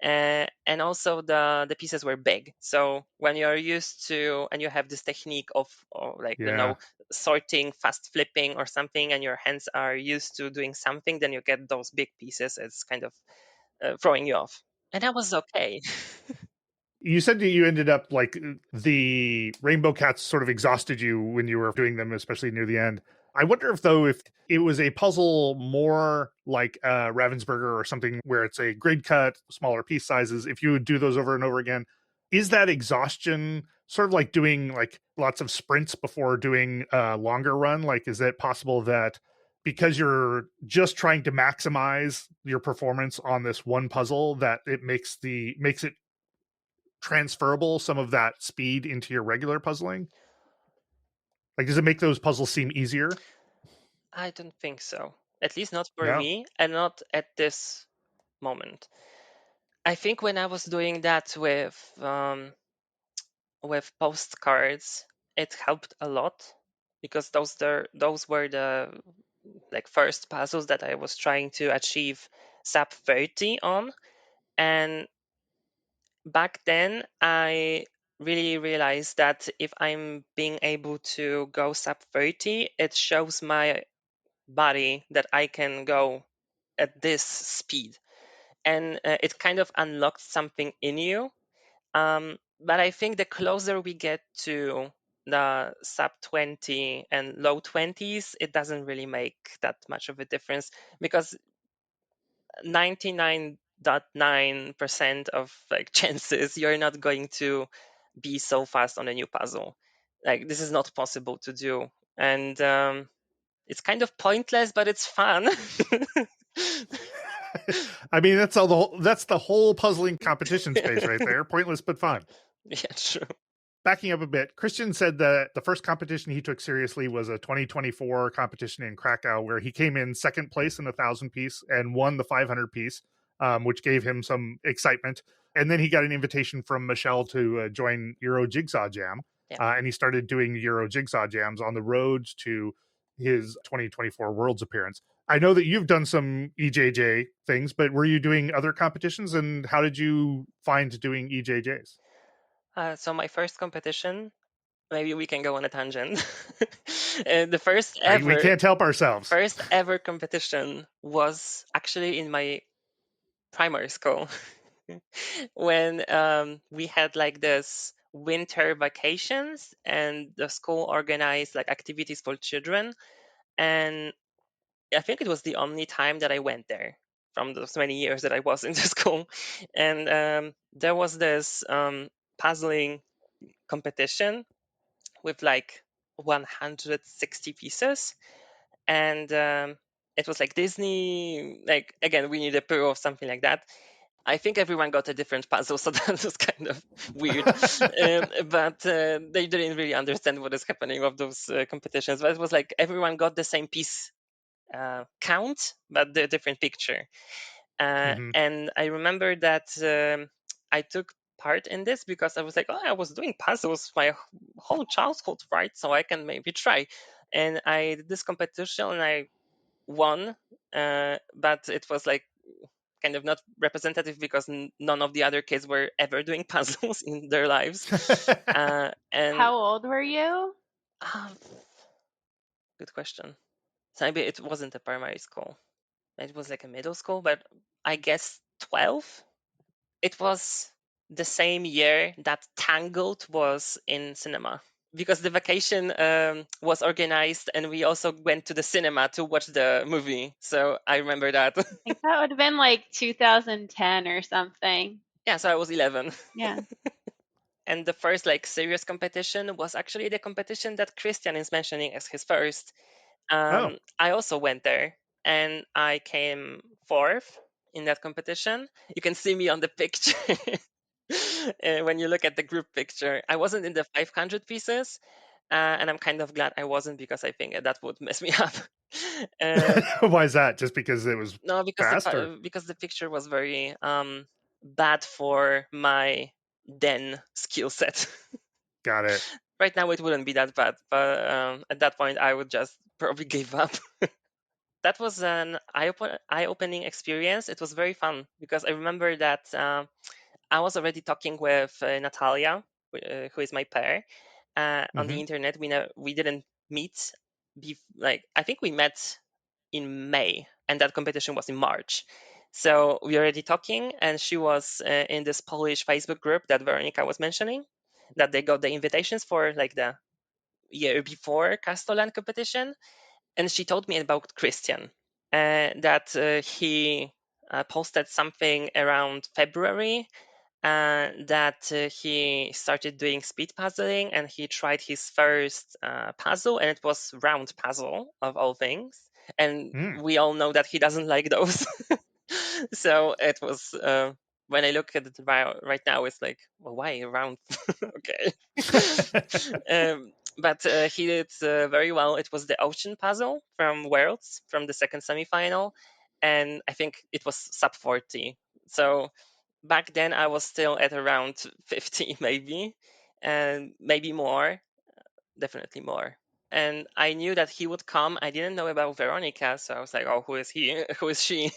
And also the pieces were big. So when you're used to and you have this technique of sorting, fast flipping or something, and your hands are used to doing something, then you get those big pieces. It's kind of throwing you off. And that was okay. You said that you ended up like the Rainbow Cats sort of exhausted you when you were doing them, especially near the end. I wonder if it was a puzzle more like Ravensburger or something where it's a grid cut, smaller piece sizes. If you would do those over and over again, is that exhaustion sort of like doing like lots of sprints before doing a longer run? Like, is it possible that because you're just trying to maximize your performance on this one puzzle that it makes it transferable, some of that speed into your regular puzzling? Like, does it make those puzzles seem easier? I don't think so. At least not for No. me, and not at this moment. I think when I was doing that with postcards, it helped a lot because those were the first puzzles that I was trying to achieve sub 30 on. And back then I really realized that if I'm being able to go sub 30, it shows my body that I can go at this speed. And it kind of unlocked something in you. But I think the closer we get to the sub 20 and low 20s, it doesn't really make that much of a difference because 99.9% of chances you're not going to be so fast on a new puzzle. Like, this is not possible to do. And it's kind of pointless, but it's fun. I mean, that's the whole puzzling competition space right there. Pointless but fun. Yeah, true. Backing up a bit, Krystian said that the first competition he took seriously was a 2024 competition in Krakow, where he came in second place in the 1,000 piece and won the 500 piece, which gave him some excitement. And then he got an invitation from Michelle to join Euro Jigsaw Jam. Yeah. And he started doing Euro Jigsaw Jams on the road to his 2024 Worlds appearance. I know that you've done some EJJ things, but were you doing other competitions, and how did you find doing EJJs? So my first competition, maybe we can go on a tangent. The first ever, we can't help ourselves. First ever competition was actually in my primary school when we had this winter vacations, and the school organized activities for children. And I think it was the only time that I went there from those many years that I was in the school. And there was this puzzling competition, with like 160 pieces. And it was like Disney, like again, Winnie the Pooh or something like that. I think everyone got a different puzzle, so that was kind of weird. But they didn't really understand what is happening of those competitions. But it was like everyone got the same piece count, but the different picture. Mhm. And I remember that I took part in this because I was like, oh, I was doing puzzles my whole childhood, right? So I can maybe try. And I did this competition and I won, but it was like kind of not representative because none of the other kids were ever doing puzzles in their lives. And How old were you? uh, good question. So maybe it wasn't a primary school. It was like a middle school, but I guess 12. It was the same year that Tangled was in cinema because the vacation was organized and we also went to the cinema to watch the movie. So I remember that. I think that would have been like 2010 or something. Yeah, so I was 11. Yeah. And the first like serious competition was actually the competition that Krystian is mentioning as his first. Oh. I also went there and I came fourth in that competition. You can see me on the picture. When you look at the group picture, I wasn't in the 500 pieces, and I'm kind of glad I wasn't because I think that would mess me up. Why is that? Just because it was No, because fast, or? because the picture was very bad for my then skill set. Got it. Right now it wouldn't be that bad, but at that point I would just probably give up. That was an eye-opening experience. It was very fun because I remember that I was already talking with Natalia, who is my pair, on the Mhm. internet. We didn't meet. Like I think we met in May, and that competition was in March. So we were already talking, and she was in this Polish Facebook group that Weronika was mentioning, that they got the invitations for like the year before Castellan competition, and she told me about Krystian, that he posted something around February, that he started doing speed puzzling and he tried his first puzzle, and it was round puzzle of all things. And Mm. we all know that he doesn't like those. So it was, when I look at it right now, it's like, well, why round? Okay. But he did very well. It was the ocean puzzle from Worlds, from the second semifinal, and I think it was sub 40. So back then I was still at around 50 maybe, and maybe more, definitely more. And I knew that he would come. I didn't know about Veronika, so I was like, oh, who is he? Who is she?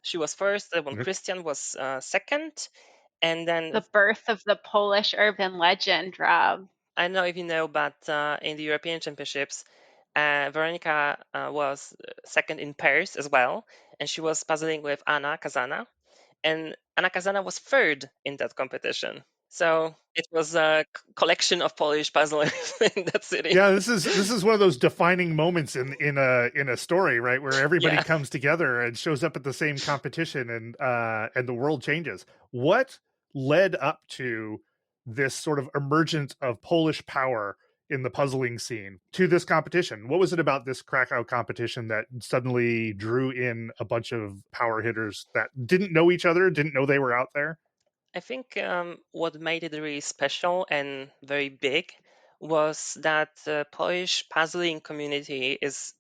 She was first, when Krystian was second, and then The birth of the Polish urban legend, Rob. I don't know if you know, but in the European Championships, Veronika was second in pairs as well, and she was puzzling with Anna Kazana, and Anna Kazana was third in that competition. So it was a collection of Polish puzzles in that city. Yeah, this is one of those defining moments in a story, right, where everybody Yeah. comes together and shows up at the same competition, and the world changes. What led up to this sort of emergence of Polish power in the puzzling scene to this competition? What was it about this Krakow competition that suddenly drew in a bunch of power hitters that didn't know each other, didn't know they were out there? I think what made it really special and very big was that the Polish puzzling community is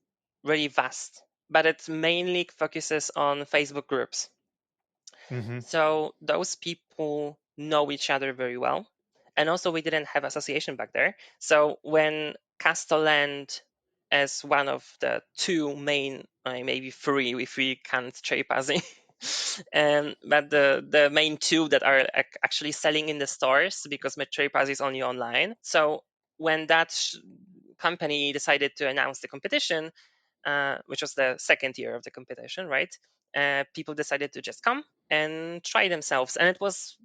really vast, but it mainly focuses on Facebook groups. Mm-hmm. So those people know each other very well. And also, we didn't have association back there. So when Castelland, as one of the two main, maybe three if we count Trade-Passing, but the main two that are actually selling in the stores, because Trade-Pass is only online. So when that company decided to announce the competition, which was the second year of the competition, right? People decided to just come and try themselves. And it was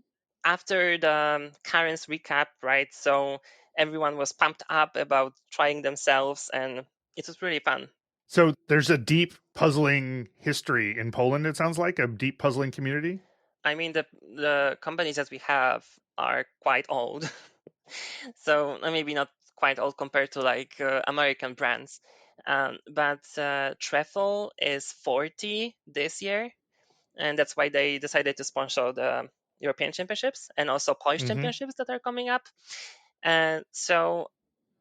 after the Karen's recap, right? So everyone was pumped up about trying themselves, and it was really fun. So there's a deep puzzling history in Poland, it sounds like, a deep puzzling community. I mean, the companies that we have are quite old. So maybe not quite old compared to like American brands. But Treffle is 40 this year, and that's why they decided to sponsor the European Championships and also Polish Mm-hmm. Championships that are coming up. And so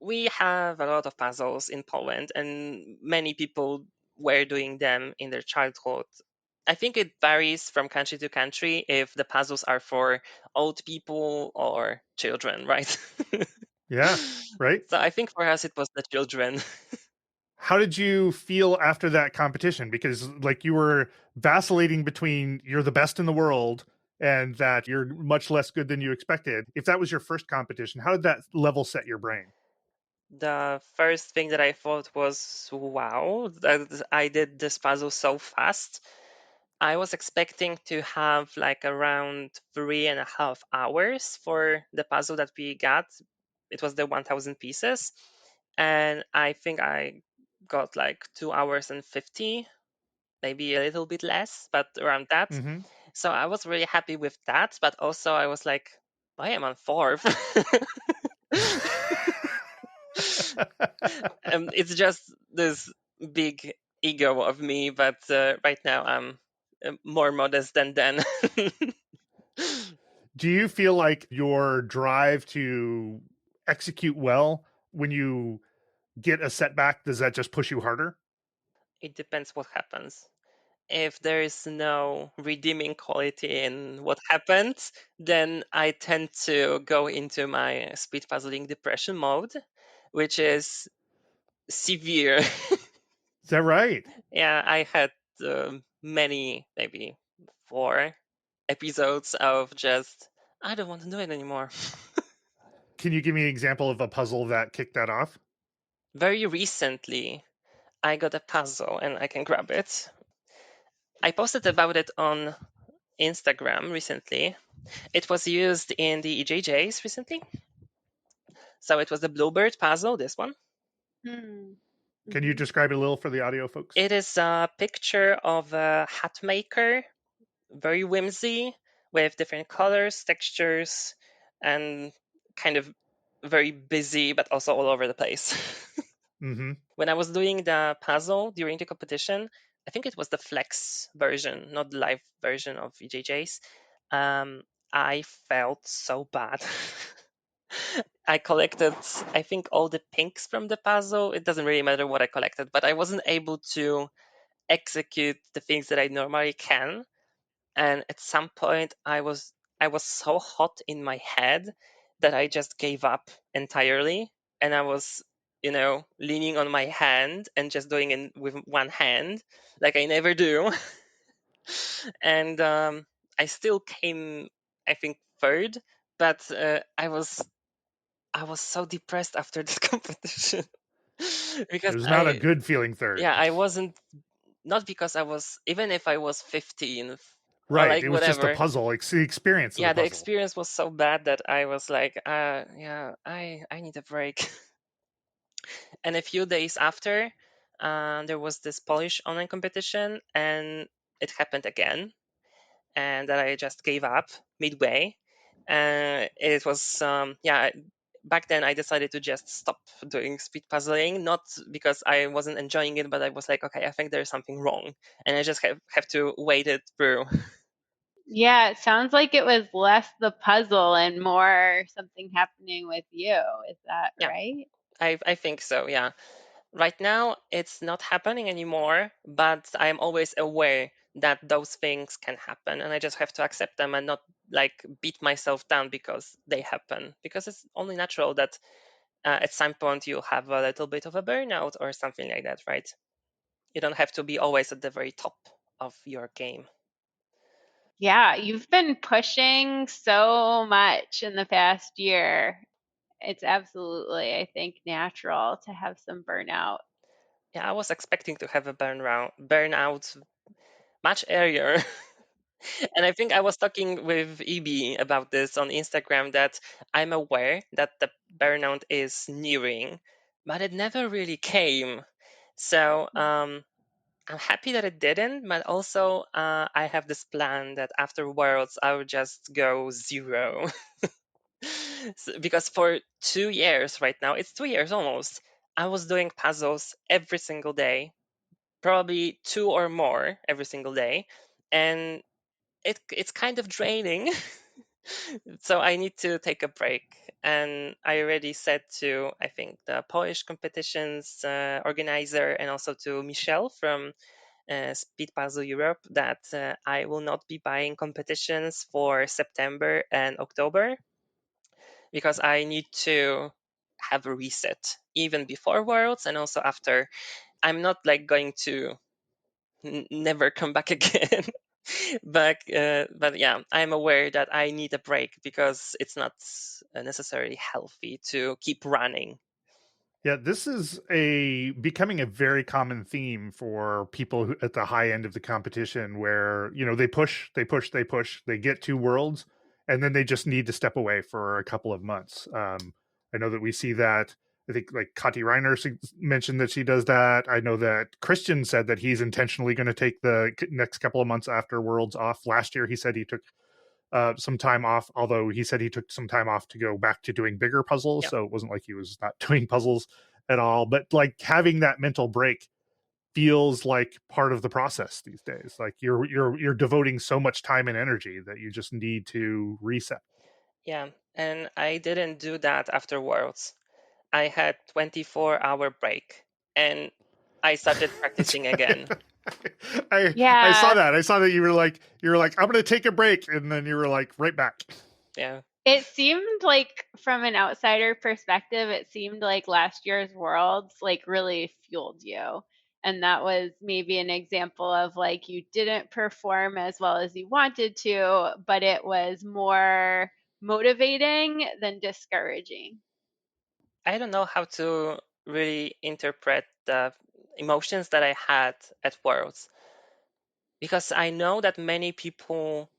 we have a lot of puzzles in Poland, and many people were doing them in their childhood. I think it varies from country to country if the puzzles are for old people or children, right? Yeah, right. So I think for us it was the children. How did you feel after that competition? Because like you were vacillating between you're the best in the world and that you're much less good than you expected. If that was your first competition, how did that level set your brain? The first thing that I thought was, wow, that I did this puzzle so fast. I was expecting to have like around 3.5 hours for the puzzle that we got. It was the 1000 pieces. And I think I got like 2 hours and 50, maybe a little bit less, but around that. Mm-hmm. So I was really happy with that. But also I was like, I am on fourth. It's just this big ego of me, but right now I'm more modest than then. Do you feel like your drive to execute well when you get a setback, does that just push you harder? It depends what happens. If there is no redeeming quality in what happened, then I tend to go into my speed puzzling depression mode, which is severe. Is that right? Yeah, I had many, maybe 4 episodes of just, I don't want to do it anymore. Can you give me an example of a puzzle that kicked that off? Very recently, I got a puzzle and I can grab it. I posted about it on Instagram recently. It was used in the EJJs recently. So it was the Bluebird puzzle, this one. Hmm. Can you Mhm. describe it a little for the audio folks? It is a picture of a hat maker, very whimsy, with different colors, textures, and kind of very busy, but also all over the place. Mm-hmm. When I was doing the puzzle during the competition, I think it was the flex version, not the live version of EJJs. Um, I felt so bad. I collected, I think, all the pinks from the puzzle. It doesn't really matter what I collected, but I wasn't able to execute the things that I normally can. And at some point, I was so hot in my head that I just gave up entirely, and I was, leaning on my hand and just doing it with one hand, like I never do. And I still came, I think, third, but I was so depressed after this competition It because was not a good feeling third. yeah, I wasn't, not because I was, even if I was 15 or Right. like It was just a whatever. puzzle, like the experience of the Yeah, the puzzle. experience was so bad that I was like, yeah, I need a break. And a few days after, there was this Polish online competition, and it happened again, and that I just gave up midway. It was yeah. Back then, I decided to just stop doing speed puzzling, not because I wasn't enjoying it, but I was like, okay, I think there's something wrong, and I just have to wait it through. Yeah, it sounds like it was less the puzzle and more something happening with you. Is that Yeah, right? I think so. Yeah. Right now, it's not happening anymore, but I'm always aware that those things can happen, and I just have to accept them and not like beat myself down because they happen. Because it's only natural that at some point you have a little bit of a burnout or something like that, right? You don't have to be always at the very top of your game. Yeah, you've been pushing so much in the past year. It's absolutely, I think, natural to have some burnout. Yeah, I was expecting to have a burnout much earlier. And I think I was talking with EB about this on Instagram that I'm aware that the burnout is nearing, but it never really came. So I'm happy that it didn't, but also I have this plan that afterwards I will just go zero. Because for 2 years right now, it's 2 years almost, I was doing puzzles every single day, probably 2 or more every single day, and it's kind of draining. So I need to take a break. And I already said to, I think, the Polish competitions organizer, and also to Michelle from Speed Puzzle Europe, that I will not be buying competitions for September and October, because I need to have a reset even before Worlds and also after. I'm not like going to never come back again. But yeah, I'm aware that I need a break because it's not necessarily healthy to keep running. Yeah, this is becoming a very common theme for people at the high end of the competition, where they push, they get to Worlds, and then they just need to step away for a couple of months. I know that we see that. I think like Kati Reiner mentioned that she does that. I know that Krystian said that he's intentionally going to take the next couple of months after Worlds off. Last year, he said he took some time off, although he said he took some time off to go back to doing bigger puzzles. Yeah. So it wasn't like he was not doing puzzles at all. But like having that mental break feels like part of the process these days. Like you're devoting so much time and energy that you just need to reset. Yeah, and I didn't do that after Worlds. I had 24-hour break, and I started practicing again. I saw that. I saw that you were like I'm going to take a break, and then you were like right back. Yeah. It seemed like, from an outsider perspective, it seemed like last year's Worlds like really fueled you. And that was maybe an example of like you didn't perform as well as you wanted to, but it was more motivating than discouraging. I don't know how to really interpret the emotions that I had at Worlds, because I know that many people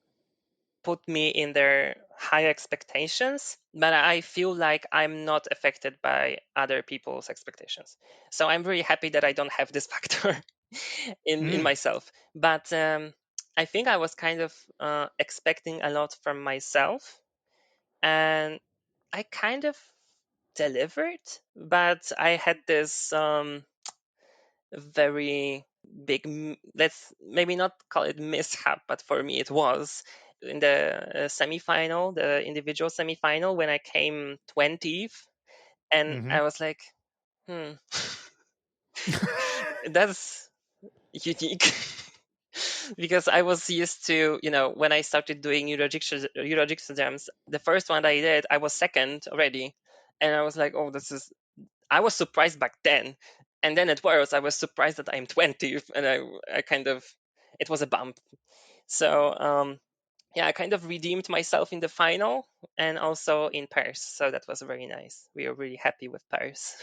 put me in their high expectations, but I feel like I'm not affected by other people's expectations. So I'm very happy that I don't have this factor in myself. But I think I was kind of expecting a lot from myself, and I kind of delivered, but I had this very big, let's maybe not call it mishap, but for me it was in the semifinal, the individual semifinal, when I came 20th, and I was like, that's unique. Because I was used to, when I started doing Eurojigsaw jams, the first one I did, I was second already. And I was like, oh, I was surprised back then. And then at Worlds, I was surprised that I'm 20th. And I kind of, it was a bump. So, yeah, I kind of redeemed myself in the final and also in Paris. So that was very nice. We are really happy with Paris.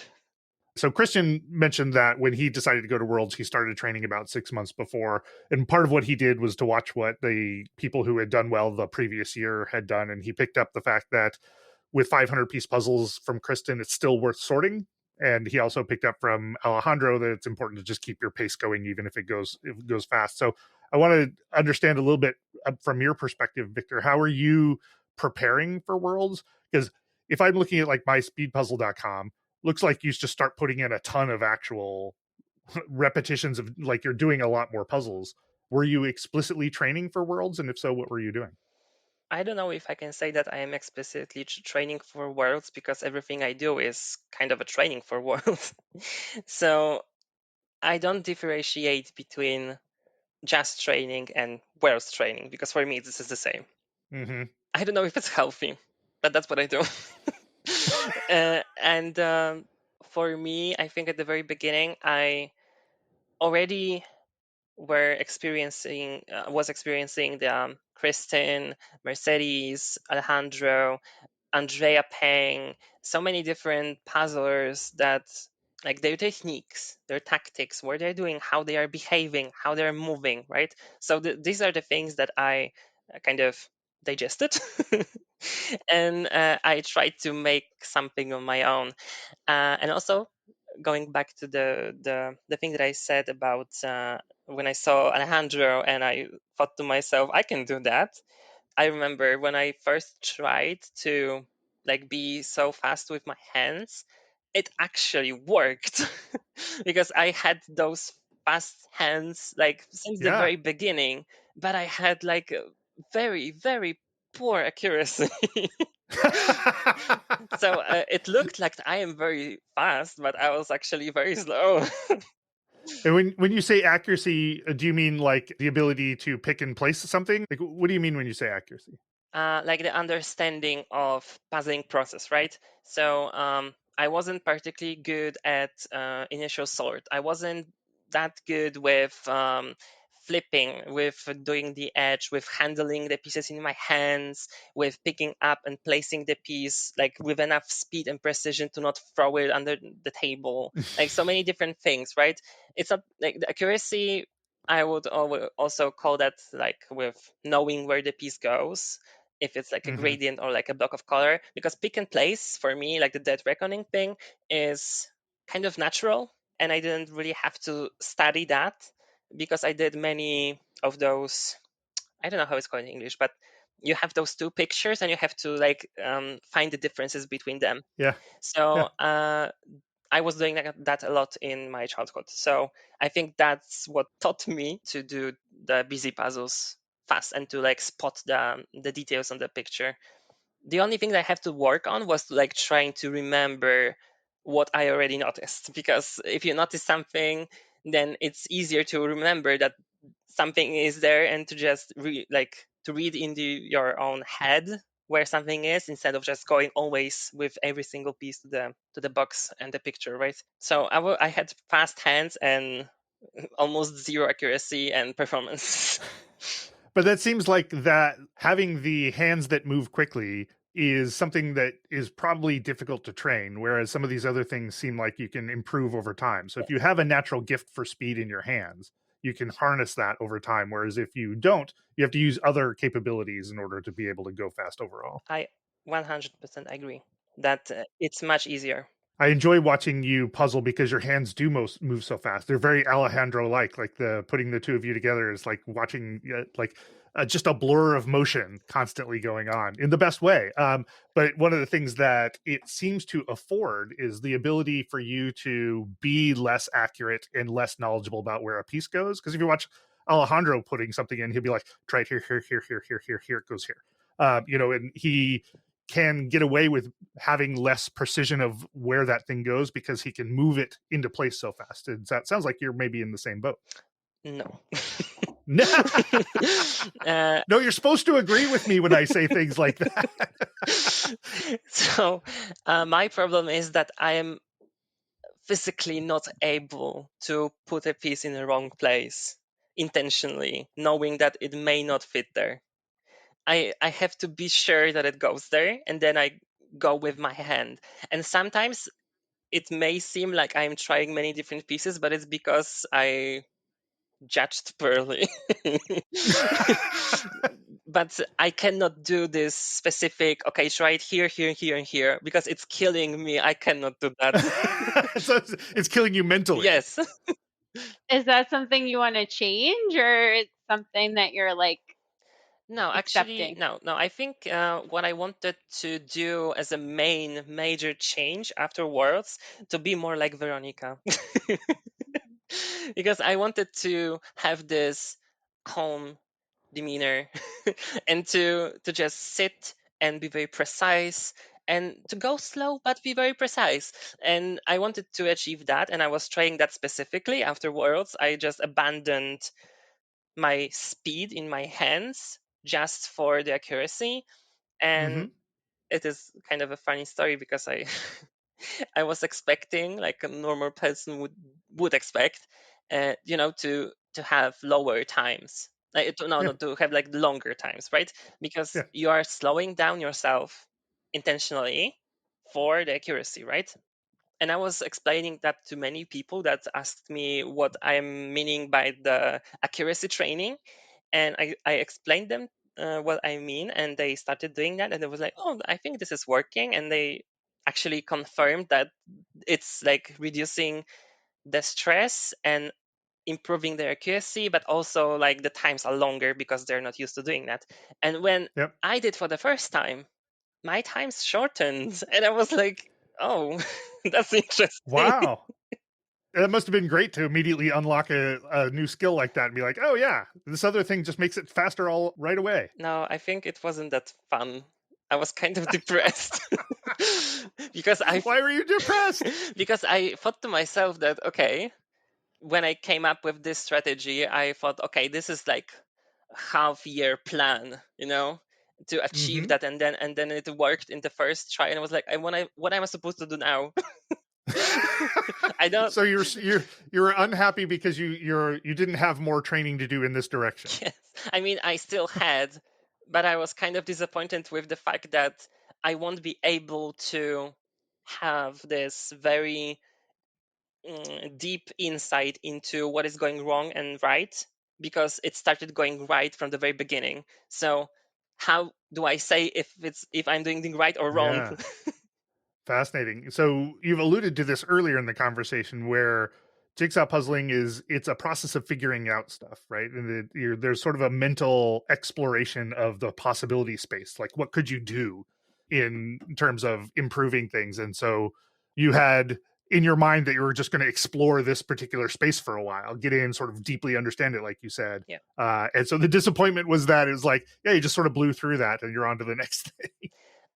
So Krystian mentioned that when he decided to go to Worlds, he started training about 6 months before. And part of what he did was to watch what the people who had done well the previous year had done. And he picked up the fact that with 500-piece puzzles from Krystian, it's still worth sorting. And he also picked up from Alejandro that it's important to just keep your pace going, even if it goes fast. So I want to understand a little bit from your perspective, Victor. How are you preparing for Worlds? Because if I'm looking at like myspeedpuzzle.com, looks like you just start putting in a ton of actual repetitions of like you're doing a lot more puzzles. Were you explicitly training for Worlds? And if so, what were you doing? I don't know if I can say that I am explicitly training for Worlds, because everything I do is kind of a training for Worlds. So I don't differentiate between just training and Worlds training, because for me, this is the same. Mm-hmm. I don't know if it's healthy, but that's what I do. And for me, I think at the very beginning, I already was experiencing the Kristen, Mercedes, Alejandro, Andrea Peng, so many different puzzlers that, like, their techniques, their tactics, what they're doing, how they are behaving, how they're moving, right? So these are the things that I kind of digested, and I tried to make something on my own. And also, going back to the thing that I said about when I saw Alejandro, and I thought to myself, I can do that. I remember when I first tried to like be so fast with my hands, it actually worked because I had those fast hands like since the Yeah. very beginning, but I had like a very, very poor accuracy. So it looked like I am very fast, but I was actually very slow. And when you say accuracy, do you mean like the ability to pick and place something? Like, what do you mean when you say accuracy? Like the understanding of puzzling process, right? So I wasn't particularly good at initial sort. I wasn't that good with flipping, with doing the edge, with handling the pieces in my hands, with picking up and placing the piece like with enough speed and precision to not throw it under the table. Like so many different things, right? It's not like the accuracy. I would also call that like with knowing where the piece goes, if it's like a Mm-hmm. gradient or like a block of color, because pick and place for me, like the dead reckoning thing, is kind of natural, and I didn't really have to study that because I did many of those. I don't know how it's called in English, but you have those two pictures and you have to like find the differences between them. Yeah. So Yeah. I was doing that a lot in my childhood. So I think that's what taught me to do the busy puzzles fast and to like spot the details on the picture. The only thing that I have to work on was to like trying to remember what I already noticed. Because if you notice something, then it's easier to remember that something is there and to just to read into your own head where something is instead of just going always with every single piece to the box and the picture, right? So I had fast hands and almost zero accuracy and performance. But that seems like that having the hands that move quickly is something that is probably difficult to train, whereas some of these other things seem like you can improve over time. So if you have a natural gift for speed in your hands, you can harness that over time. Whereas if you don't, you have to use other capabilities in order to be able to go fast overall. I 100% agree that it's much easier. I enjoy watching you puzzle because your hands do move so fast. They're very Alejandro-like. Like the putting the two of you together is like watching just a blur of motion constantly going on in the best way. But one of the things that it seems to afford is the ability for you to be less accurate and less knowledgeable about where a piece goes. Because if you watch Alejandro putting something in, he'll be like, try it here, here, here, here, here, here, here, it goes here. And he can get away with having less precision of where that thing goes because he can move it into place so fast. And that sounds like you're maybe in the same boat. No. No, you're supposed to agree with me when I say things like that. So my problem is that I am physically not able to put a piece in the wrong place intentionally, knowing that it may not fit there. I have to be sure that it goes there, and then I go with my hand. And sometimes it may seem like I'm trying many different pieces, but it's because I judged poorly. But I cannot do this specific, okay, try it here, here, here, and here, because it's killing me. I cannot do that. So it's killing you mentally. Yes. Is that something you want to change, or it's something that you're like No, actually, accepting? no. I think what I wanted to do as a major change afterwards to be more like Weronika. Because I wanted to have this calm demeanor and to just sit and be very precise and to go slow but be very precise. And I wanted to achieve that, and I was trying that specifically. Afterwards, I just abandoned my speed in my hands just for the accuracy. And Mm-hmm. it is kind of a funny story because I I was expecting, like a normal person would expect, to have lower times. Yeah. To have like longer times, right? Because Yeah. you are slowing down yourself intentionally for the accuracy, right? And I was explaining that to many people that asked me what I'm meaning by the accuracy training, and I explained them what I mean, and they started doing that, and it was like, oh, I think this is working, and they actually confirmed that it's like reducing the stress and improving their accuracy, but also like the times are longer because they're not used to doing that. And when Yep. I did for the first time, my time's shortened. And I was like, oh, that's interesting. Wow. That must have been great to immediately unlock a new skill like that and be like, oh yeah, this other thing just makes it faster all right away. No, I think it wasn't that fun. I was kind of depressed because Why were you depressed? because I thought to myself that, okay, when I came up with this strategy, I thought, okay, this is like half-year plan, to achieve that, and then it worked in the first try, and I was like, what am I supposed to do now? I don't. So you're unhappy because you didn't have more training to do in this direction. Yes. I mean, I still had, but I was kind of disappointed with the fact that I won't be able to have this very deep insight into what is going wrong and right, because it started going right from the very beginning. So how do I say if I'm doing right or wrong? Yeah. Fascinating. So you've alluded to this earlier in the conversation where jigsaw puzzling it's a process of figuring out stuff, right? And there's sort of a mental exploration of the possibility space. Like, what could you do in terms of improving things? And so you had in your mind that you were just going to explore this particular space for a while, get in, sort of deeply understand it, like you said. Yeah. And so the disappointment was that it was like, yeah, you just sort of blew through that and you're on to the next thing.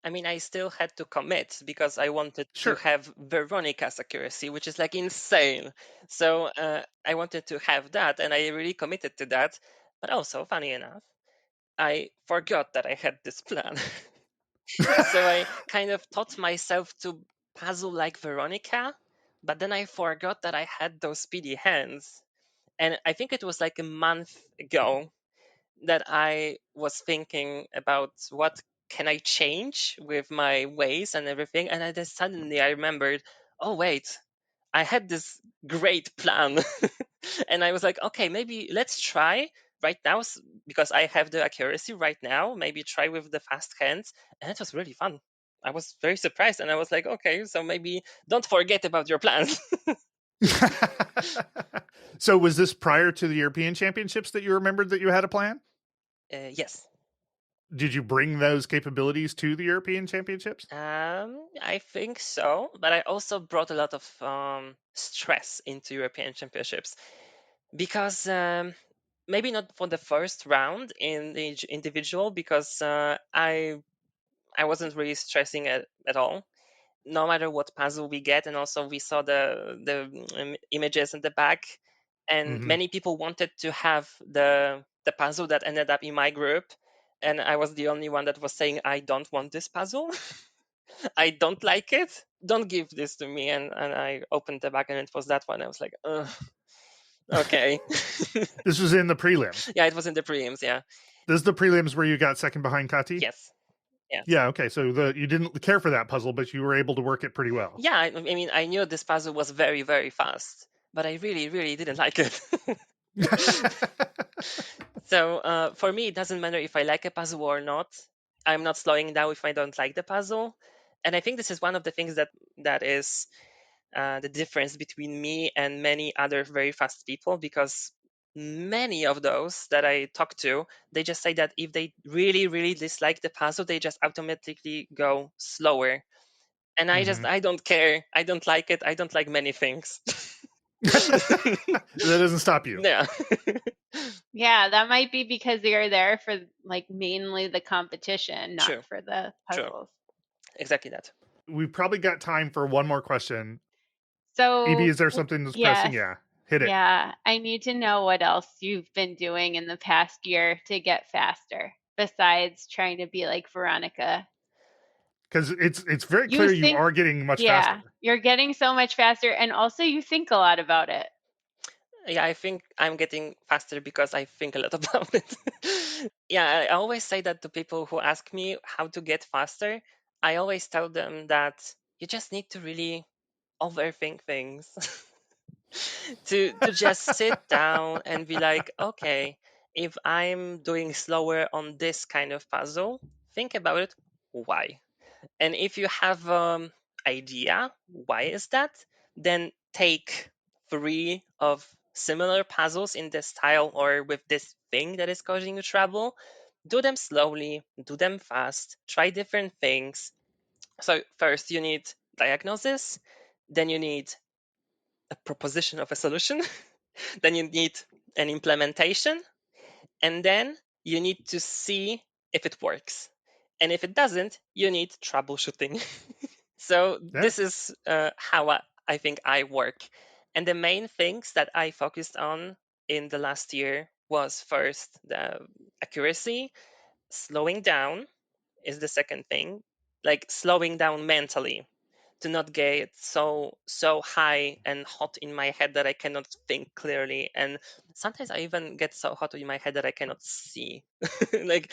I mean, I still had to commit because I wanted to have Veronica's accuracy, which is like insane. So I wanted to have that, and I really committed to that. But also, funny enough, I forgot that I had this plan. So I kind of taught myself to puzzle like Veronica, but then I forgot that I had those speedy hands. And I think it was like a month ago that I was thinking about what can I change with my ways and everything. And then suddenly I remembered, oh, wait, I had this great plan. And I was like, okay, maybe let's try right now because I have the accuracy right now. Maybe try with the fast hands. And it was really fun. I was very surprised. And I was like, okay, so maybe don't forget about your plans. So was this prior to the European Championships that you remembered that you had a plan? Yes. Did you bring those capabilities to the European Championships? I think so, but I also brought a lot of stress into European Championships because maybe not for the first round in the individual, because I wasn't really stressing at all. No matter what puzzle we get, and also we saw the images in the back, and many people wanted to have the puzzle that ended up in my group, and I was the only one that was saying, I don't want this puzzle. I don't like it. Don't give this to me. And I opened the back and it was that one. I was like, ugh. Okay. This was in the prelims. Yeah, it was in the prelims. Yeah. This is the prelims where you got second behind Kati? Yes. Yes. Yeah. Okay. So you didn't care for that puzzle, but you were able to work it pretty well. Yeah. I mean, I knew this puzzle was very, very fast, but I really, really didn't like it. So for me, it doesn't matter if I like a puzzle or not. I'm not slowing down if I don't like the puzzle. And I think this is one of the things that is the difference between me and many other very fast people, because many of those that I talk to, they just say that if they really, really dislike the puzzle, they just automatically go slower. And I don't care. I don't like it. I don't like many things. That doesn't stop you. Yeah. Yeah, that might be because you're there for like mainly the competition, not True. for the puzzles. Exactly that. We've probably got time for one more question. So, EB, is there something that's pressing? Yeah, hit it. Yeah, I need to know what else you've been doing in the past year to get faster, besides trying to be like Veronica. Because it's very clear you are getting much faster. Yeah, you're getting so much faster, and also you think a lot about it. Yeah, I think I'm getting faster because I think a lot about it. Yeah, I always say that to people who ask me how to get faster. I always tell them that you just need to really overthink things. to just sit down and be like, okay, if I'm doing slower on this kind of puzzle, think about it, why? And if you have idea why is that, then take 3 of similar puzzles in this style or with this thing that is causing you trouble, do them slowly, do them fast, try different things. So first you need diagnosis, then you need a proposition of a solution, then you need an implementation, and then you need to see if it works. And if it doesn't, you need troubleshooting. So Yeah. this is how I think I work. And the main things that I focused on in the last year was first the accuracy, slowing down is the second thing, like slowing down mentally to not get so high and hot in my head that I cannot think clearly. And sometimes I even get so hot in my head that I cannot see. Like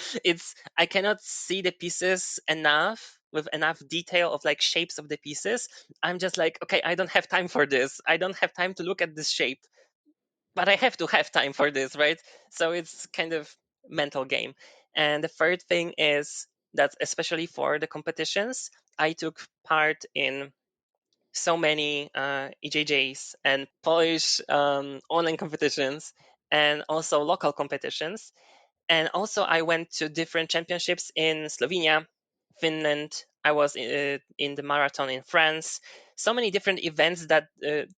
I cannot see the pieces enough with enough detail of like shapes of the pieces. I'm just like, okay, I don't have time for this. I don't have time to look at this shape, but I have to have time for this, right? So it's kind of mental game. And the third thing is that especially for the competitions, I took part in so many EJJs and Polish online competitions and also local competitions. And also I went to different championships in Slovenia, Finland. I was in the marathon in France. So many different events that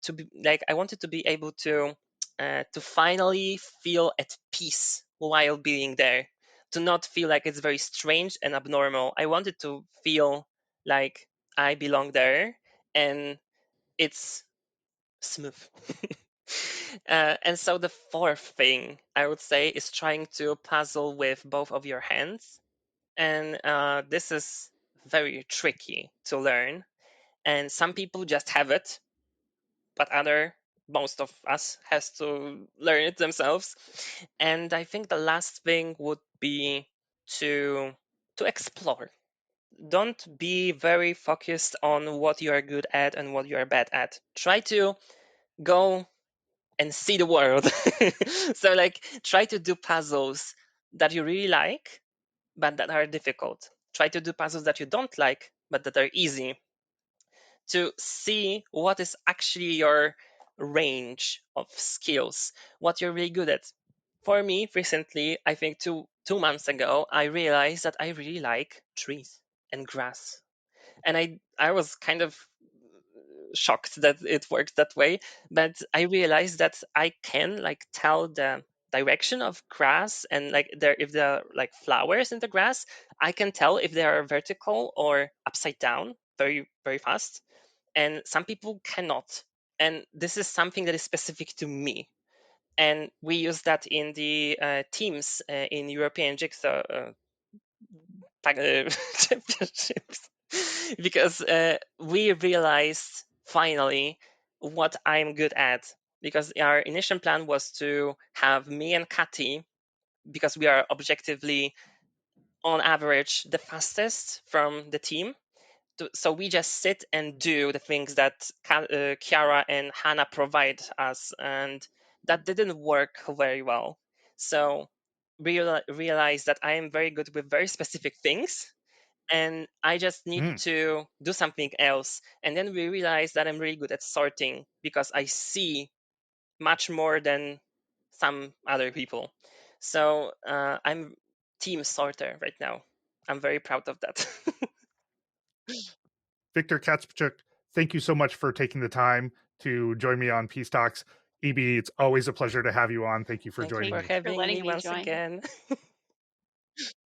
to be like I wanted to be able to finally feel at peace while being there, to not feel like it's very strange and abnormal. I wanted to feel like I belong there and it's smooth. And so the fourth thing I would say is trying to puzzle with both of your hands. And this is very tricky to learn. And some people just have it, but most of us has to learn it themselves. And I think the last thing would be to explore. Don't be very focused on what you are good at and what you are bad at. Try to go and see the world. So like try to do puzzles that you really like but that are difficult. Try to do puzzles that you don't like but that are easy, to see what is actually your range of skills, what you're really good at. For me, recently, I think 2 months ago, I realized that I really like trees and grass. And I was kind of shocked that it worked that way, but I realized that I can like tell the direction of grass, and like if there are like flowers in the grass, I can tell if they are vertical or upside down very very fast. And some people cannot, and this is something that is specific to me. And we use that in the teams in European Jigsaw championships, because we realized finally what I'm good at. Because our initial plan was to have me and Kati, because we are objectively on average the fastest from the team. So we just sit and do the things that Chiara and Hannah provide us, and that didn't work very well. So realized that I am very good with very specific things, and I just need to do something else. And then we realized that I'm really good at sorting because I see much more than some other people. So I'm team sorter right now. I'm very proud of that. Wiktor, Kacprzak, thank you so much for taking the time to join me on Peace Talks. EB, it's always a pleasure to have you on. Thank you for Thank joining you me. for having letting me me once join. again.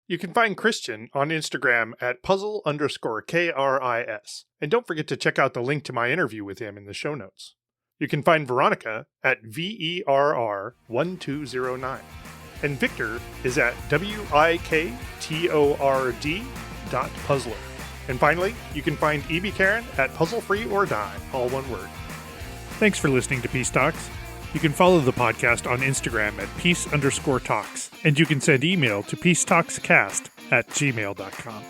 You can find Krystian on Instagram at puzzle_KRIS. And don't forget to check out the link to my interview with him in the show notes. You can find Weronika at VERR1209. And Wiktor is at WIKTORD.puzzler. And finally, you can find EB Karen at Puzzle Free or Die, all one word. Thanks for listening to Peace Talks. You can follow the podcast on Instagram at peace_talks, and you can send email to peacetalkscast@gmail.com.